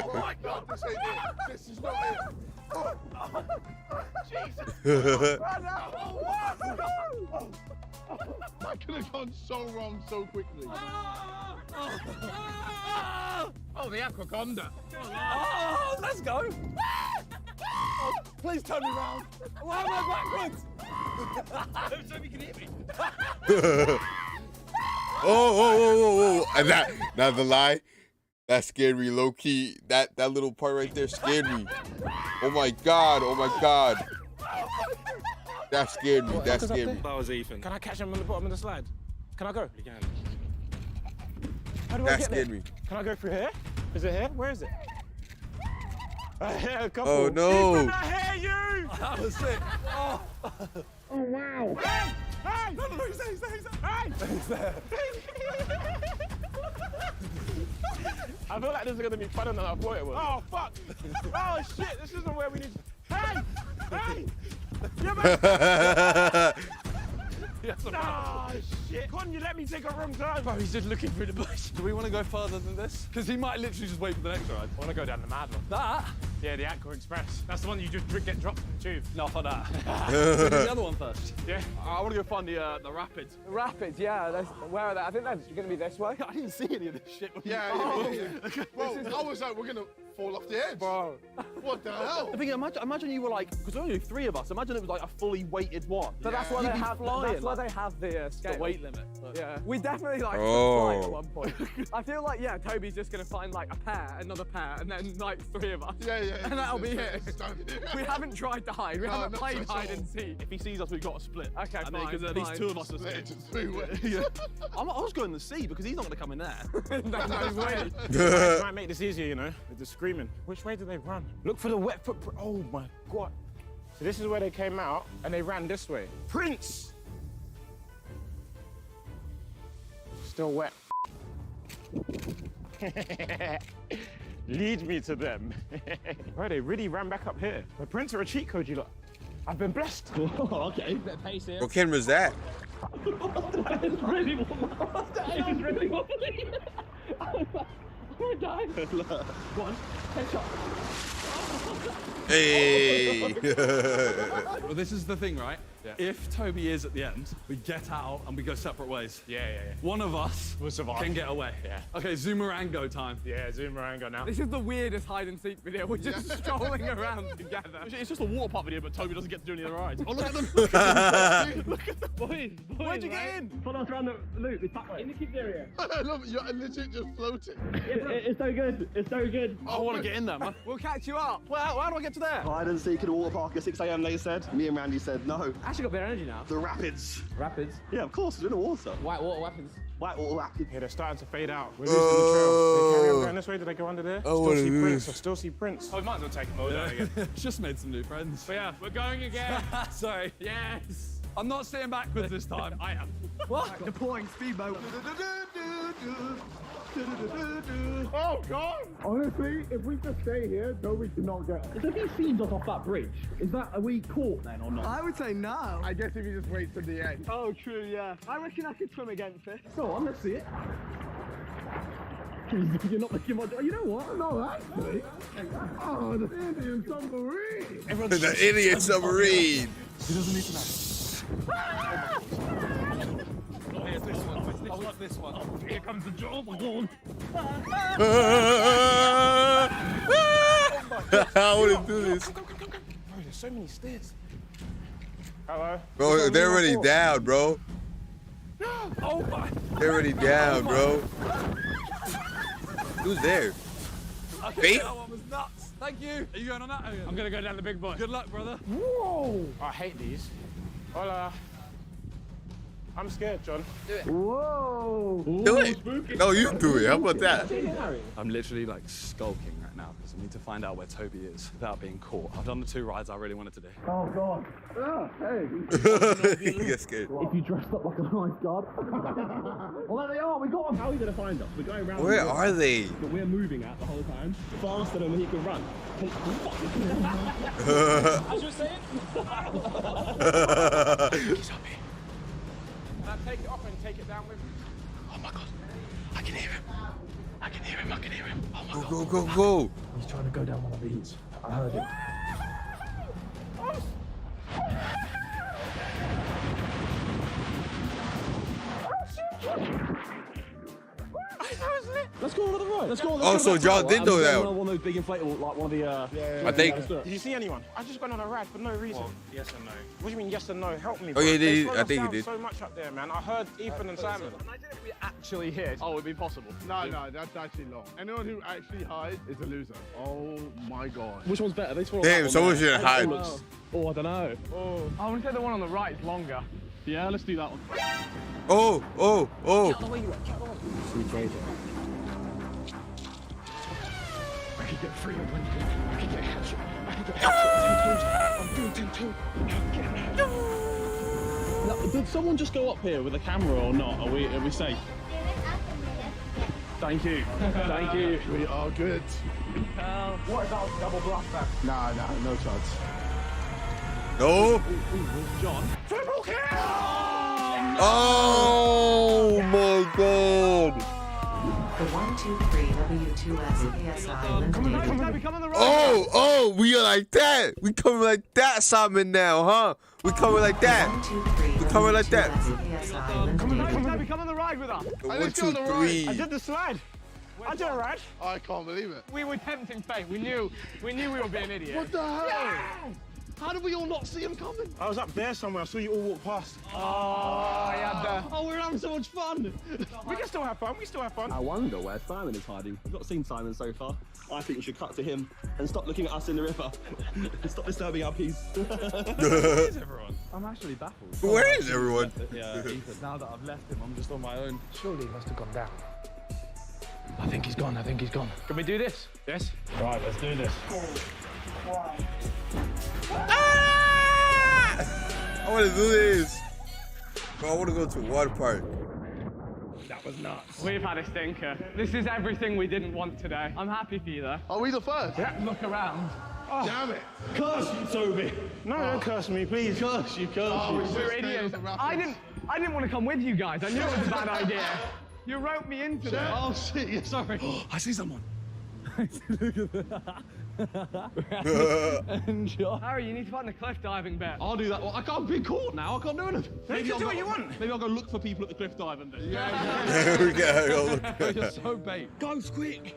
Speaker 22: Oh my God, this ain't it. This is not it. Jesus. That could have gone so wrong so quickly.
Speaker 6: Oh, the Aquaconda.
Speaker 5: Oh, let's go. Oh, please turn me around. Why am I backwards?
Speaker 6: So you can hear me.
Speaker 8: Oh. And now the lie, that scared me low key. That little part right there scared me. Oh my God. That scared me. That
Speaker 5: was Ethan.
Speaker 6: Can I catch him on the bottom of the slide? Can I go?
Speaker 5: You can.
Speaker 6: How do I
Speaker 8: That
Speaker 6: get
Speaker 8: scared
Speaker 6: there?
Speaker 8: me.
Speaker 6: Can I go through here? Is it here? Where is it? A couple.
Speaker 8: Oh no.
Speaker 6: Ethan, I hear you!
Speaker 5: That was sick.
Speaker 6: Oh wow. Hey!
Speaker 5: No, he's there.
Speaker 6: Hey!
Speaker 5: He's there.
Speaker 6: I feel like this is going to be funner than I thought it was. Oh, fuck! Oh, shit, this isn't where we need to... Hey! Oh, shit! Couldn't you let me take a wrong turn? Bro, he's just looking through the bush.
Speaker 5: Do we want to go further than this? Because he might literally just wait for the next ride.
Speaker 6: I want to go down the Mad one.
Speaker 5: That?
Speaker 6: Yeah, the Aqua Express. That's the one you just get dropped from the tube.
Speaker 5: Not for that. Do the other one first.
Speaker 6: Yeah. I want to go find the rapids.
Speaker 12: The rapids, yeah. Where are they? I think they're going to be this way.
Speaker 5: I didn't see any of this shit.
Speaker 22: Yeah. Bro, I was like, we're going to fall off the edge.
Speaker 12: Bro.
Speaker 22: What the hell?
Speaker 5: I think, imagine you were like, because there were only 3 of us. Imagine it was like a fully weighted one.
Speaker 12: But that's why they have. That's why they have the skate.
Speaker 5: speed limit.
Speaker 2: Yeah. We definitely like
Speaker 8: Oh.
Speaker 2: fight at one point. I feel like, yeah, Toby's just gonna find like a pair, another pair, and then like 3 of us.
Speaker 5: Yeah.
Speaker 2: And that'll be it. We haven't tried to hide. We haven't
Speaker 5: not
Speaker 2: played
Speaker 5: at
Speaker 2: hide
Speaker 5: all.
Speaker 2: and seek.
Speaker 5: If he sees us, we've got to split.
Speaker 2: Okay,
Speaker 5: and
Speaker 2: fine.
Speaker 5: Because at least 2 of us are
Speaker 2: Split
Speaker 5: split.
Speaker 2: into 3 ways.
Speaker 5: Yeah. I was going to sea because he's not going to come in there.
Speaker 2: No way.
Speaker 6: Might make this easier, you know, with the screaming. Which way do they run? Look for the wet footprint. Oh my God. So this is where they came out and they ran this way. Prince! Still wet. Lead me to them. Right, they really ran back up here. The Prince are a cheat code, you lot. I've been blessed.
Speaker 5: Okay, bit of pace here.
Speaker 8: What camera's that?
Speaker 5: That is really wobbly. I'm gonna die. One, headshot.
Speaker 8: Hey!
Speaker 5: Well, this is the thing, right? Yeah. If Toby is at the end, we get out and we go separate ways.
Speaker 6: Yeah.
Speaker 5: One of us
Speaker 6: We'll survive.
Speaker 5: can get away.
Speaker 6: Yeah.
Speaker 5: Okay, Zoomerango time.
Speaker 6: Yeah, Zoomerango now.
Speaker 2: This is the weirdest hide and seek video. We're just strolling around together.
Speaker 5: It's just a water park video, but Toby doesn't get to do any of the rides. Oh, look at them! Look at them! Boys,
Speaker 2: Where'd you get in?
Speaker 5: Follow us around the loop. It's back way. In the kids area.
Speaker 22: I love it. You're legit just floating.
Speaker 5: It's so good. It's so good. I want to get in there, man.
Speaker 2: We'll catch you up.
Speaker 5: Well, how do I get to there?
Speaker 22: Hide and seek at a water park at 6 a.m. they said. Me and Randy said no.
Speaker 2: Actually got better energy now.
Speaker 22: The rapids.
Speaker 2: Rapids?
Speaker 22: Yeah, of course, it's in the water.
Speaker 2: White water rapids.
Speaker 22: White water rapids.
Speaker 6: Yeah, they're starting to fade out. We're losing the trail. They carry on going this way. Did they go under there?
Speaker 8: Oh,
Speaker 6: Still see
Speaker 8: what
Speaker 6: Prince.
Speaker 8: is
Speaker 6: I still see Prince.
Speaker 5: Oh, we might as well take them all down again. Just made some new friends. But yeah, we're going again. Sorry.
Speaker 2: Yes.
Speaker 5: I'm not staying backwards this time. I am.
Speaker 2: What? Deploying speedboat.
Speaker 22: Oh, God!
Speaker 5: Honestly, if we just stay here, Toby should not get. If he sees us off that bridge, are we caught then or not?
Speaker 2: I would say no.
Speaker 22: I guess if you just wait till the end.
Speaker 2: Oh, true, yeah. I reckon I could swim against it.
Speaker 5: Go on, let's see it. You're not making much. You know what? No, actually. Oh, the Indian submarine.
Speaker 8: The idiot submarine.
Speaker 5: He doesn't need to know. Oh, here's this one. Oh, what's this one? Oh, here comes the jaw. Oh my God.
Speaker 8: I want to do this.
Speaker 6: Bro, there's so many stairs. Hello?
Speaker 8: Bro, they're already down, bro.
Speaker 5: Oh my.
Speaker 8: They're already down, bro. Who's there? Faith?
Speaker 5: That one was nuts. Thank you. Are you going on that? I'm going to go down the big boy. Good luck, brother.
Speaker 6: Whoa! I hate these. Hola. I'm scared, John.
Speaker 2: Do it. Whoa!
Speaker 8: Do it. No, you do it. How about that?
Speaker 5: I'm literally like skulking right now because I need to find out where Toby is without being caught. I've done the 2 rides I really wanted to do.
Speaker 22: Oh, God. Oh, hey.
Speaker 8: He gets scared.
Speaker 5: If you dressed up like a lifeguard. Well, there they are. We got them. How are you going to find us? We're going around.
Speaker 8: Where are they?
Speaker 5: That we're moving at the whole time. Faster than he can run. As you're saying?
Speaker 6: He's up here. Can I take it off and take it down with me?
Speaker 5: Oh my God. I can hear him. I can hear him. I can hear him. Oh my God.
Speaker 8: Go, go, go.
Speaker 5: He's trying to go down one of these. I heard him. Let's go on the right. Let's go on the
Speaker 8: Oh, so John did know that.
Speaker 5: One of those big inflatable, like one of the.
Speaker 8: I think.
Speaker 6: Did you see anyone? I just went on a ride for no reason. Well, yes and no. What do you mean yes and no? Help me.
Speaker 8: Oh, yeah,
Speaker 6: They
Speaker 8: I
Speaker 6: slowed
Speaker 8: think
Speaker 6: us
Speaker 8: he did.
Speaker 6: so much up there, man. I heard Ethan and Simon.
Speaker 2: Imagine if we actually hid.
Speaker 5: Oh, it'd be possible.
Speaker 22: No, that's actually long. Anyone who actually hides is a loser. Oh, my God.
Speaker 5: Which one's better? These
Speaker 8: Damn, someone should hide.
Speaker 5: Oh, I don't know.
Speaker 2: Oh, I would say the one on the right is longer.
Speaker 5: Yeah, let's do that one.
Speaker 8: Oh, oh, oh.
Speaker 5: Get out the way you are. Get out the way. I could get 3 on Wednesday. I could get a headshot. I could get a headshot. I'm doing 10-2. Now, did someone just go up here with a camera or not? Are we safe? Thank you. Thank you.
Speaker 22: We are good.
Speaker 2: What about double blaster?
Speaker 22: Nah, no chance.
Speaker 8: No.
Speaker 5: John.
Speaker 2: Triple kill!
Speaker 8: Oh my God.
Speaker 11: The 123 W2S PSI limited.
Speaker 2: Come on the right.
Speaker 8: Oh, we are like that. We coming like that, Simon, now, huh? We coming like that. We coming like that.
Speaker 2: Come on the ride with us.
Speaker 8: 1, 2, 3.
Speaker 2: I did the slide. I did a ride.
Speaker 22: I can't believe it.
Speaker 2: We were tempting fate. We knew we were being idiots.
Speaker 22: What the hell?
Speaker 5: How did we all not see him coming?
Speaker 9: I was up there somewhere. I saw you all walk past.
Speaker 5: Oh, yeah. Oh, we're having so much fun.
Speaker 9: We can still have fun. We still have fun.
Speaker 5: I wonder where Simon is hiding. We've not seen Simon so far. I think we should cut to him and stop looking at us in the river. Stop disturbing our peace.
Speaker 9: Where is everyone?
Speaker 2: I'm actually baffled.
Speaker 8: Where is everyone?
Speaker 2: Yeah, now that I've left him, I'm just on my own.
Speaker 6: Surely he must have gone down.
Speaker 5: I think he's gone. Can we do this?
Speaker 9: Yes. Right, let's do this.
Speaker 8: I want to do this. Bro, I want to go to a water park.
Speaker 9: That was nuts.
Speaker 2: We've had a stinker. This is everything we didn't want today. I'm happy for you, though.
Speaker 5: Are we the first?
Speaker 2: Yeah. Look around.
Speaker 9: Oh.
Speaker 5: Damn it.
Speaker 9: Curse you, Toby. No, don't curse me, please.
Speaker 5: Curse you.
Speaker 2: We're idiots. I didn't want to come with you guys. I knew it was a bad idea. You roped me into this.
Speaker 5: Oh, shit. Yeah, sorry. I see someone.
Speaker 2: Enjoy. Harry, you need to find the cliff diving bit.
Speaker 5: I'll do that. Well, I can't be caught now. I can't do anything.
Speaker 9: Maybe I'll do what you want.
Speaker 5: Maybe I'll go look for people at the cliff diving bit.
Speaker 8: Yeah, we gotta go look.
Speaker 5: You're so bait. Guys, quick.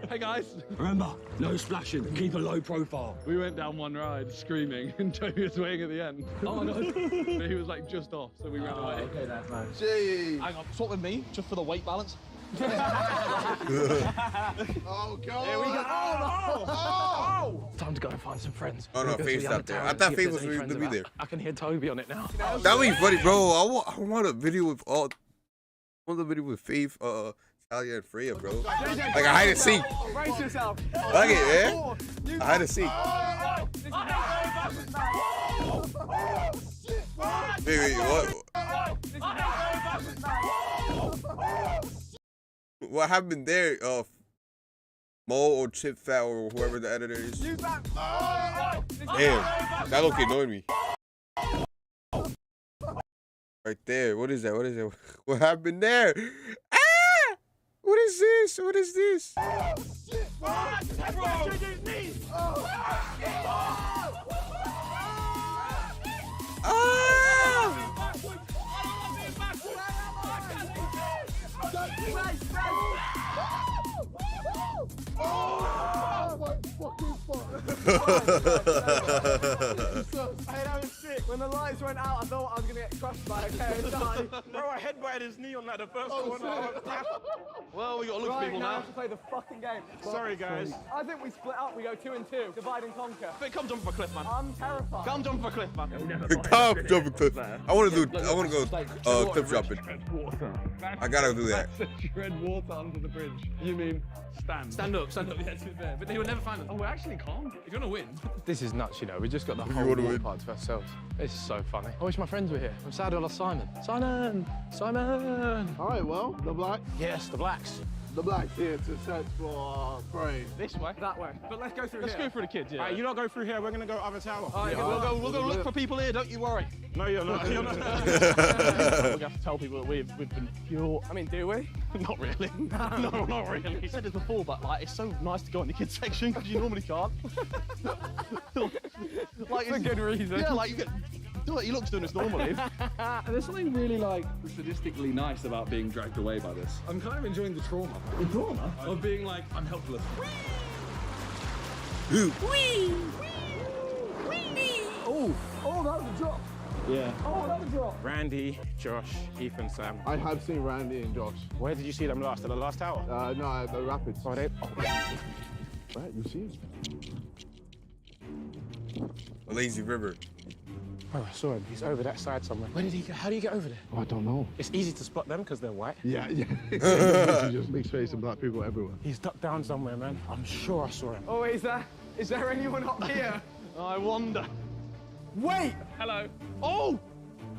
Speaker 5: Hey, guys. Remember, no splashing. Keep a low profile.
Speaker 2: We went down one ride screaming and Toby was waiting at the end.
Speaker 5: Oh, my God.
Speaker 2: But he was like just off, so we ran away.
Speaker 6: Okay, that's nice.
Speaker 5: Gee. Hang on. Swap with me, just for the weight balance.
Speaker 9: Oh, God.
Speaker 2: Here we go.
Speaker 9: Oh.
Speaker 5: Time to go and find some friends.
Speaker 8: Oh, no, Faith's not there. I thought Faith was going to be there.
Speaker 5: I can hear Toby on it now.
Speaker 8: That would be funny, bro. I want a video with all. I want a video with Faith, Talia, and Freya, bro. Like a hide and seek.
Speaker 2: Brace yourself.
Speaker 8: Like it, man. A hide and seek. Wait, what? What happened there? Mo or Chip Fat or whoever the editor is. Damn, that look annoyed me. Right there. What is that? What is that? What happened there? Ah! What is this? What is this?
Speaker 2: Hey, that was sick. When the lights went out, I thought I was gonna get crushed by a KSI.
Speaker 9: Bro, I headbutted his knee on that the first one.
Speaker 5: Well, we got to look for people
Speaker 2: now.
Speaker 5: now.
Speaker 2: We have to play the fucking game.
Speaker 9: Sorry, guys.
Speaker 2: I think we split up. We go 2 and 2. Divide and conquer.
Speaker 5: But come jump off a cliff, man.
Speaker 2: I'm terrified.
Speaker 5: Come jump off a cliff, man.
Speaker 8: Come jump a cliff. I want to go cliff jumping. I gotta do that.
Speaker 2: Tread water under the bridge. You mean stand?
Speaker 5: Stand up. Yeah, to be fair. But they will never find us.
Speaker 2: Oh, we actually can't.
Speaker 5: You're gonna win.
Speaker 6: This is nuts, you know. We just got the
Speaker 8: you
Speaker 6: whole
Speaker 8: wanna
Speaker 6: water
Speaker 8: win?
Speaker 6: park to ourselves. This is so funny. I wish my friends were here. I'm sad I lost Simon. Simon!
Speaker 13: All right, well, the black.
Speaker 5: Yes, the blacks.
Speaker 13: The black's here to search for prey.
Speaker 5: This way.
Speaker 2: That way. But let's go through
Speaker 5: Let's
Speaker 2: here.
Speaker 5: go through the kids, yeah.
Speaker 9: All right, you don't go through here. We're gonna go other tower.
Speaker 5: All right, we'll go look for people here. Don't you worry.
Speaker 9: No, you're not. You're not.
Speaker 5: We're gonna have to tell people that we've been pure.
Speaker 2: I mean, do we?
Speaker 5: Not really. No, not really. I said this before, but like, it's so nice to go in the kids section because you normally can't. Like,
Speaker 2: It's a good reason.
Speaker 5: Yeah, like you get. He looks doing this normally.
Speaker 23: There's something really like sadistically nice about being dragged away by this. I'm kind of enjoying the trauma. The trauma of being like, I'm helpless.
Speaker 13: Oh, that was a drop.
Speaker 23: Yeah.
Speaker 13: Oh, that was a drop.
Speaker 9: Randy, Josh, Ethan, Sam.
Speaker 13: I have seen Randy and Josh.
Speaker 9: Where did you see them last? At the last tower?
Speaker 13: No, at the Rapids.
Speaker 9: Oh, they.
Speaker 13: Right, you see him.
Speaker 8: Lazy River.
Speaker 9: Oh, I saw him. He's over that side somewhere. Where did he go? How do you get over there?
Speaker 13: Oh, I don't know.
Speaker 9: It's easy to spot them because they're white.
Speaker 13: Yeah. Just mixed face and black people everywhere.
Speaker 9: He's ducked down somewhere, man. I'm sure I saw him.
Speaker 2: Oh, is there anyone up here?
Speaker 5: I wonder.
Speaker 2: Wait!
Speaker 5: Hello. Oh!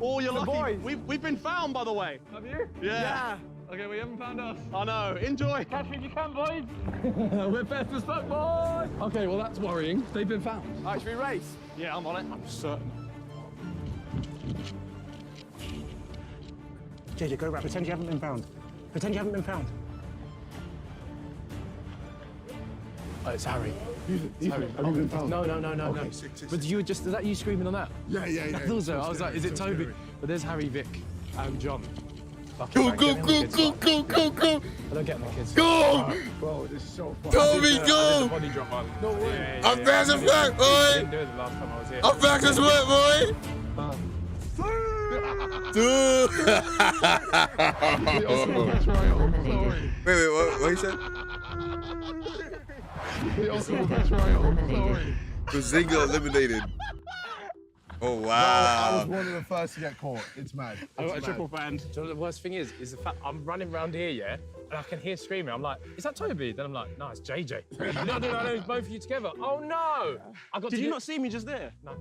Speaker 5: Oh, you're lucky.
Speaker 2: Boys.
Speaker 5: We've been found, by the way.
Speaker 2: Have you?
Speaker 5: Yeah.
Speaker 2: Okay, we haven't found us.
Speaker 5: I know. Enjoy.
Speaker 2: Catch me if you can, boys.
Speaker 23: We're best as fuck, boys! Okay, well, that's worrying. They've been found.
Speaker 2: All right, should we race?
Speaker 5: Yeah, I'm on it. I'm certain.
Speaker 9: JJ, go around. Pretend you haven't been found. Pretend you haven't been found.
Speaker 5: Oh, it's Harry.
Speaker 13: Ethan, have you been found?
Speaker 5: No.
Speaker 13: Okay,
Speaker 5: But you were just, is that you screaming on that?
Speaker 13: Yeah.
Speaker 5: I thought so. I was like, is it Toby? But there's Harry, Vic, and John.
Speaker 8: Go.
Speaker 5: Hello,
Speaker 6: We're getting the kids.
Speaker 8: Go!
Speaker 23: Bro, this is so fun.
Speaker 8: Toby, go!
Speaker 6: Body drop, man.
Speaker 23: No way.
Speaker 8: I'm fast as fuck, boy!
Speaker 6: I didn't do it the last time I was here.
Speaker 8: I'm fast as fuck, boy! Dude! Wait, what he said?
Speaker 23: The ultimate betrayal. Sorry.
Speaker 8: Bazinga eliminated. Oh, wow.
Speaker 13: I was one of the first to get caught. It's mad.
Speaker 6: I got a triple band. Do you know what the worst thing is the fact I'm running around here, yeah, and I can hear screaming. I'm like, is that Toby? Then I'm like, no, it's JJ. no, it's both of you together. Oh, no.
Speaker 5: Did you not see me just there?
Speaker 6: No.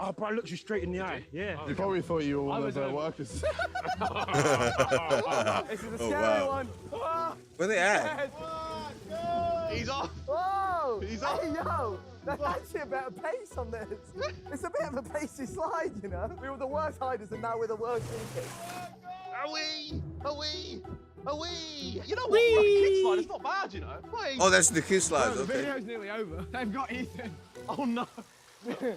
Speaker 5: Oh, bro, I looked you straight in the eye. Yeah.
Speaker 13: You probably thought you were one of their workers.
Speaker 2: This is a scary
Speaker 8: wow.
Speaker 2: one.
Speaker 8: Where they at?
Speaker 23: He's off.
Speaker 2: Whoa!
Speaker 23: He's off.
Speaker 2: Hey, yo! There's actually a better pace on this. It's a bit of a pacey slide, you know? We were the worst hiders and now we're the worst thinkers.
Speaker 23: Away! Away! Away! You know what? Like a kid slide, it's not bad, you know. Like,
Speaker 8: Oh, that's the kid slides,
Speaker 2: The
Speaker 8: okay.
Speaker 2: video's nearly over. They've got Ethan.
Speaker 23: oh no.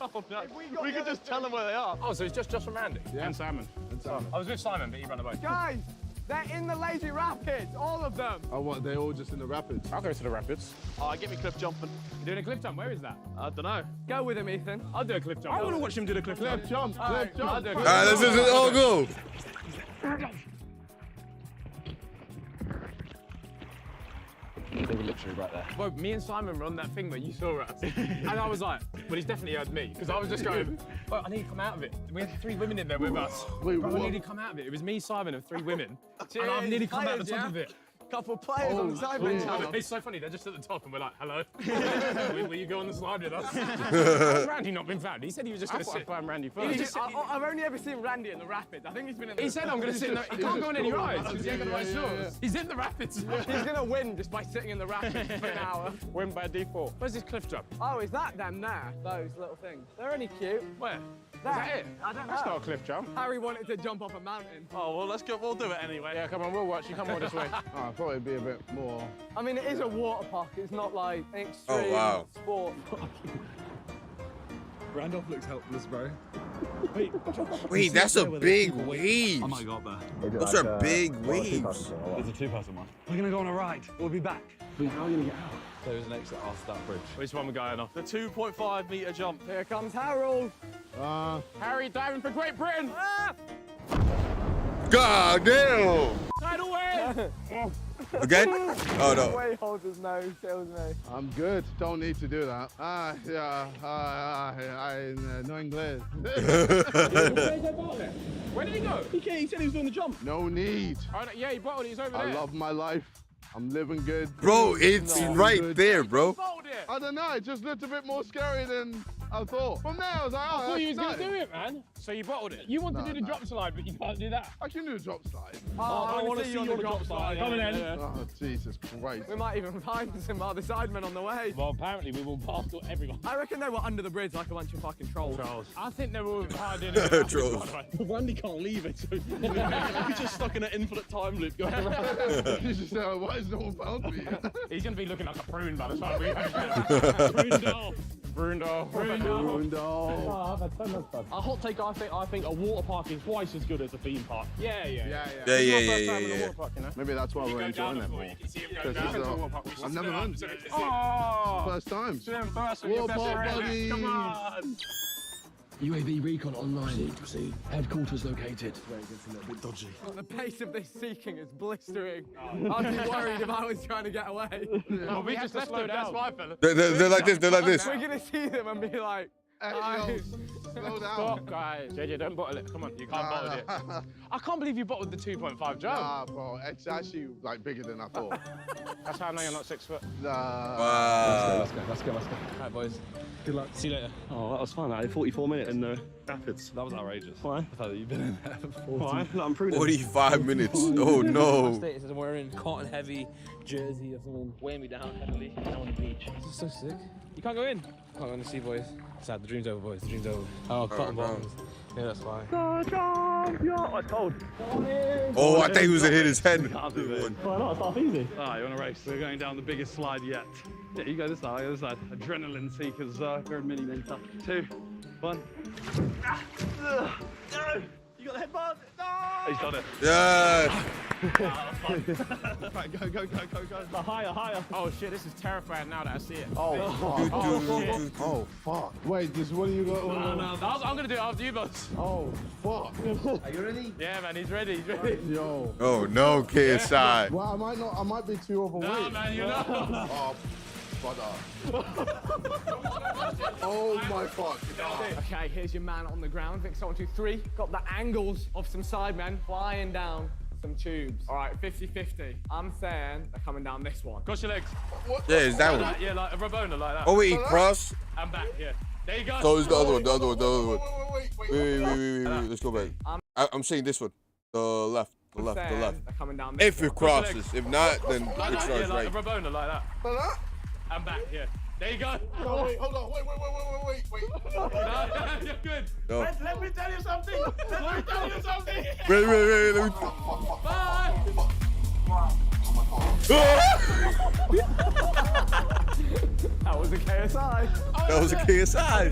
Speaker 23: Oh no. We could just tell them where they are.
Speaker 6: Oh, so it's just from Randy?
Speaker 23: Yeah.
Speaker 6: And Simon. I was with Simon, but he ran away.
Speaker 2: Guys, they're in the Lazy Rapids, all of them.
Speaker 13: Oh, what? They're all just in the rapids?
Speaker 6: I'll go to the rapids.
Speaker 23: Oh, get me cliff jumping.
Speaker 6: You doing a cliff jump? Where is that?
Speaker 23: I don't know.
Speaker 2: Go with him, Ethan.
Speaker 6: I'll do a cliff jump.
Speaker 5: I want to watch him do the cliff jump.
Speaker 13: Cliff jump,
Speaker 2: All right,
Speaker 13: cliff jump.
Speaker 2: I'll do a
Speaker 8: All right, let's all go.
Speaker 5: They were literally right there.
Speaker 6: Well, me and Simon were on that thing that you saw us. And I was like, well, he's definitely heard me. Because I was just going, well, I need to come out of it. We had 3 women in there with us.
Speaker 13: Wait,
Speaker 6: Bro, I
Speaker 13: what?
Speaker 6: nearly come out of it. It was me, Simon, and 3 women. And I've nearly come out the top of it.
Speaker 2: Couple players on the side bench.
Speaker 6: It's so funny, they're just at the top and we're like, hello. will you go on the slide with us? How's Randy not been found? He said he was just going to sit.
Speaker 5: Find Randy first.
Speaker 2: I've only ever seen Randy in the Rapids. I think he's been in the
Speaker 6: He said I'm going to sit in the... He can't go on any rides because he ain't got the right shorts. He's in the rapids.
Speaker 2: He's going to win just by sitting in the Rapids for an hour.
Speaker 6: Win by default. Where's this cliff jump?
Speaker 2: Oh, is that them there? Those little things. They're only cute.
Speaker 6: Where?
Speaker 2: That?
Speaker 6: Is that it?
Speaker 2: I don't know.
Speaker 6: That's not a cliff jump.
Speaker 2: Harry wanted to jump off a mountain.
Speaker 23: Oh, well, let's go. We'll do it anyway.
Speaker 6: Yeah, come on, we'll watch. You come all this way.
Speaker 13: Oh, I thought it'd be a bit more.
Speaker 2: I mean, it is a water park. It's not like an extreme sport.
Speaker 23: Randolph looks helpless, bro.
Speaker 8: Wait, that's a big wave.
Speaker 23: I might go up there.
Speaker 8: Those are big waves.
Speaker 23: There's a 2-person one. We're going to go on a ride. We'll be back. But how are we going to get out? There's an exit off that bridge.
Speaker 6: Which one we're going off?
Speaker 23: The 2.5 metre jump.
Speaker 2: Here comes Harold.
Speaker 6: Harry diving for Great Britain. Ah!
Speaker 8: God damn.
Speaker 6: Tidal wave.
Speaker 8: Again? Oh, no.
Speaker 2: The way he holds his nose kills me.
Speaker 13: I'm good. Don't need to do that. No English.
Speaker 6: Where did he go?
Speaker 5: He said he was doing the jump.
Speaker 13: No need.
Speaker 6: Oh, yeah, he bottled it. He's over there.
Speaker 13: I love my life. I'm living good.
Speaker 8: Bro, it's right there, bro.
Speaker 13: I don't know. It just looked a bit more scary than I thought. From there, I was like, oh,
Speaker 6: I thought you was
Speaker 13: that's
Speaker 6: going to
Speaker 13: nice.
Speaker 6: do it, man. So you bottled it? You want to do the drop slide, but you can't do that.
Speaker 13: I can do a drop slide.
Speaker 2: I want to see you on the drop slide.
Speaker 6: Come on in.
Speaker 13: Oh, Jesus Christ.
Speaker 2: We might even find some other sidemen on the way.
Speaker 6: Well, apparently we will pass everyone.
Speaker 2: I reckon they were under the bridge like a bunch of fucking trolls.
Speaker 6: I think they were hard in it.
Speaker 8: Trolls.
Speaker 5: Randy can't leave it, so he's just stuck in an infinite time loop going around.
Speaker 13: He's just why is no one found me?
Speaker 6: He's going to be looking like a prune by the time we Brundle.
Speaker 5: A hot take, I think a water park is twice as good as a theme park.
Speaker 6: Yeah.
Speaker 13: Maybe that's why we're enjoying it more. I've never done it. First time. Water park, buddy.
Speaker 6: Come on.
Speaker 5: UAV recon online. Headquarters located. Where it gets a little bit dodgy.
Speaker 2: The pace of this seeking is blistering. I'd be worried if I was trying to get away.
Speaker 6: Well, we just left them, that's why, fella.
Speaker 8: They're like this, they're like this.
Speaker 2: We're going to see them and be like,
Speaker 13: slow down.
Speaker 6: Stop, guys. JJ, don't bottle it. Come on, you can't bottle it. I can't believe you bottled the 2.5 jump.
Speaker 13: Nah, bro, it's actually like bigger than I thought.
Speaker 6: That's how I know you're not 6 foot.
Speaker 8: Wow.
Speaker 5: Let's go. All right, boys. Good luck. See you later. Oh, that was fun. I had 44 minutes in the rapids. That was outrageous. Why? I thought that you've been in there for 40. Why? Look, I'm prudent.
Speaker 8: 45 minutes. Oh, no.
Speaker 10: Status is wearing cotton heavy jersey or something, weighing me down heavily down on the beach. This is so sick. You can't go in. Can't go in the sea, boys. Sad, the dream's over, boys. The dream's over. Oh, cotton bottoms. Yeah, that's why.
Speaker 5: Oh, it's cold.
Speaker 8: Oh, I think he was gonna hit his head.
Speaker 5: Can't do it. Why not? It's half easy. Ah, you want to race? We're going down the biggest slide yet. Yeah, you go this side, I go this side. Adrenaline seekers, we're mini minter. 2, 1.
Speaker 10: You got the headband? No!
Speaker 23: He's done it.
Speaker 8: Yes.
Speaker 23: Right, go. Higher.
Speaker 6: Oh shit, this is terrifying now that I see it.
Speaker 2: Oh,
Speaker 6: shit.
Speaker 2: Oh, fuck.
Speaker 13: Wait, this what do you got?
Speaker 6: No, I'm gonna do it after you, boss.
Speaker 13: Oh, fuck.
Speaker 10: Are you ready?
Speaker 6: Yeah, man, he's ready.
Speaker 13: Yo.
Speaker 8: Oh no, KSI.
Speaker 13: Well, I might be too overweight.
Speaker 6: No, man, you're not.
Speaker 13: Oh, brother. Oh my fuck.
Speaker 10: Okay, here's your man on the ground. Victor, 1, 2, 3. Got the angles of some sidemen flying down some tubes. All right, 50-50. I'm saying they're coming down this one.
Speaker 6: Cross your legs.
Speaker 8: Yeah, is that one?
Speaker 6: Yeah, like a Rabona, like that.
Speaker 8: Oh wait, he crossed.
Speaker 6: I'm back, yeah. There you go.
Speaker 8: So it's the other one. Wait. Let's go back. I'm saying this one. The left.
Speaker 10: They're coming down this
Speaker 8: If it crosses. If not, then it starts
Speaker 6: Yeah, like
Speaker 8: right.
Speaker 6: a Rabona, like that. I'm back, yeah. There you go.
Speaker 13: No, wait, hold on. Wait.
Speaker 6: No, you're good.
Speaker 8: No.
Speaker 6: Let me tell you something.
Speaker 8: Wait. Let me...
Speaker 6: Bye.
Speaker 10: That was a KSI.
Speaker 8: That was a KSI.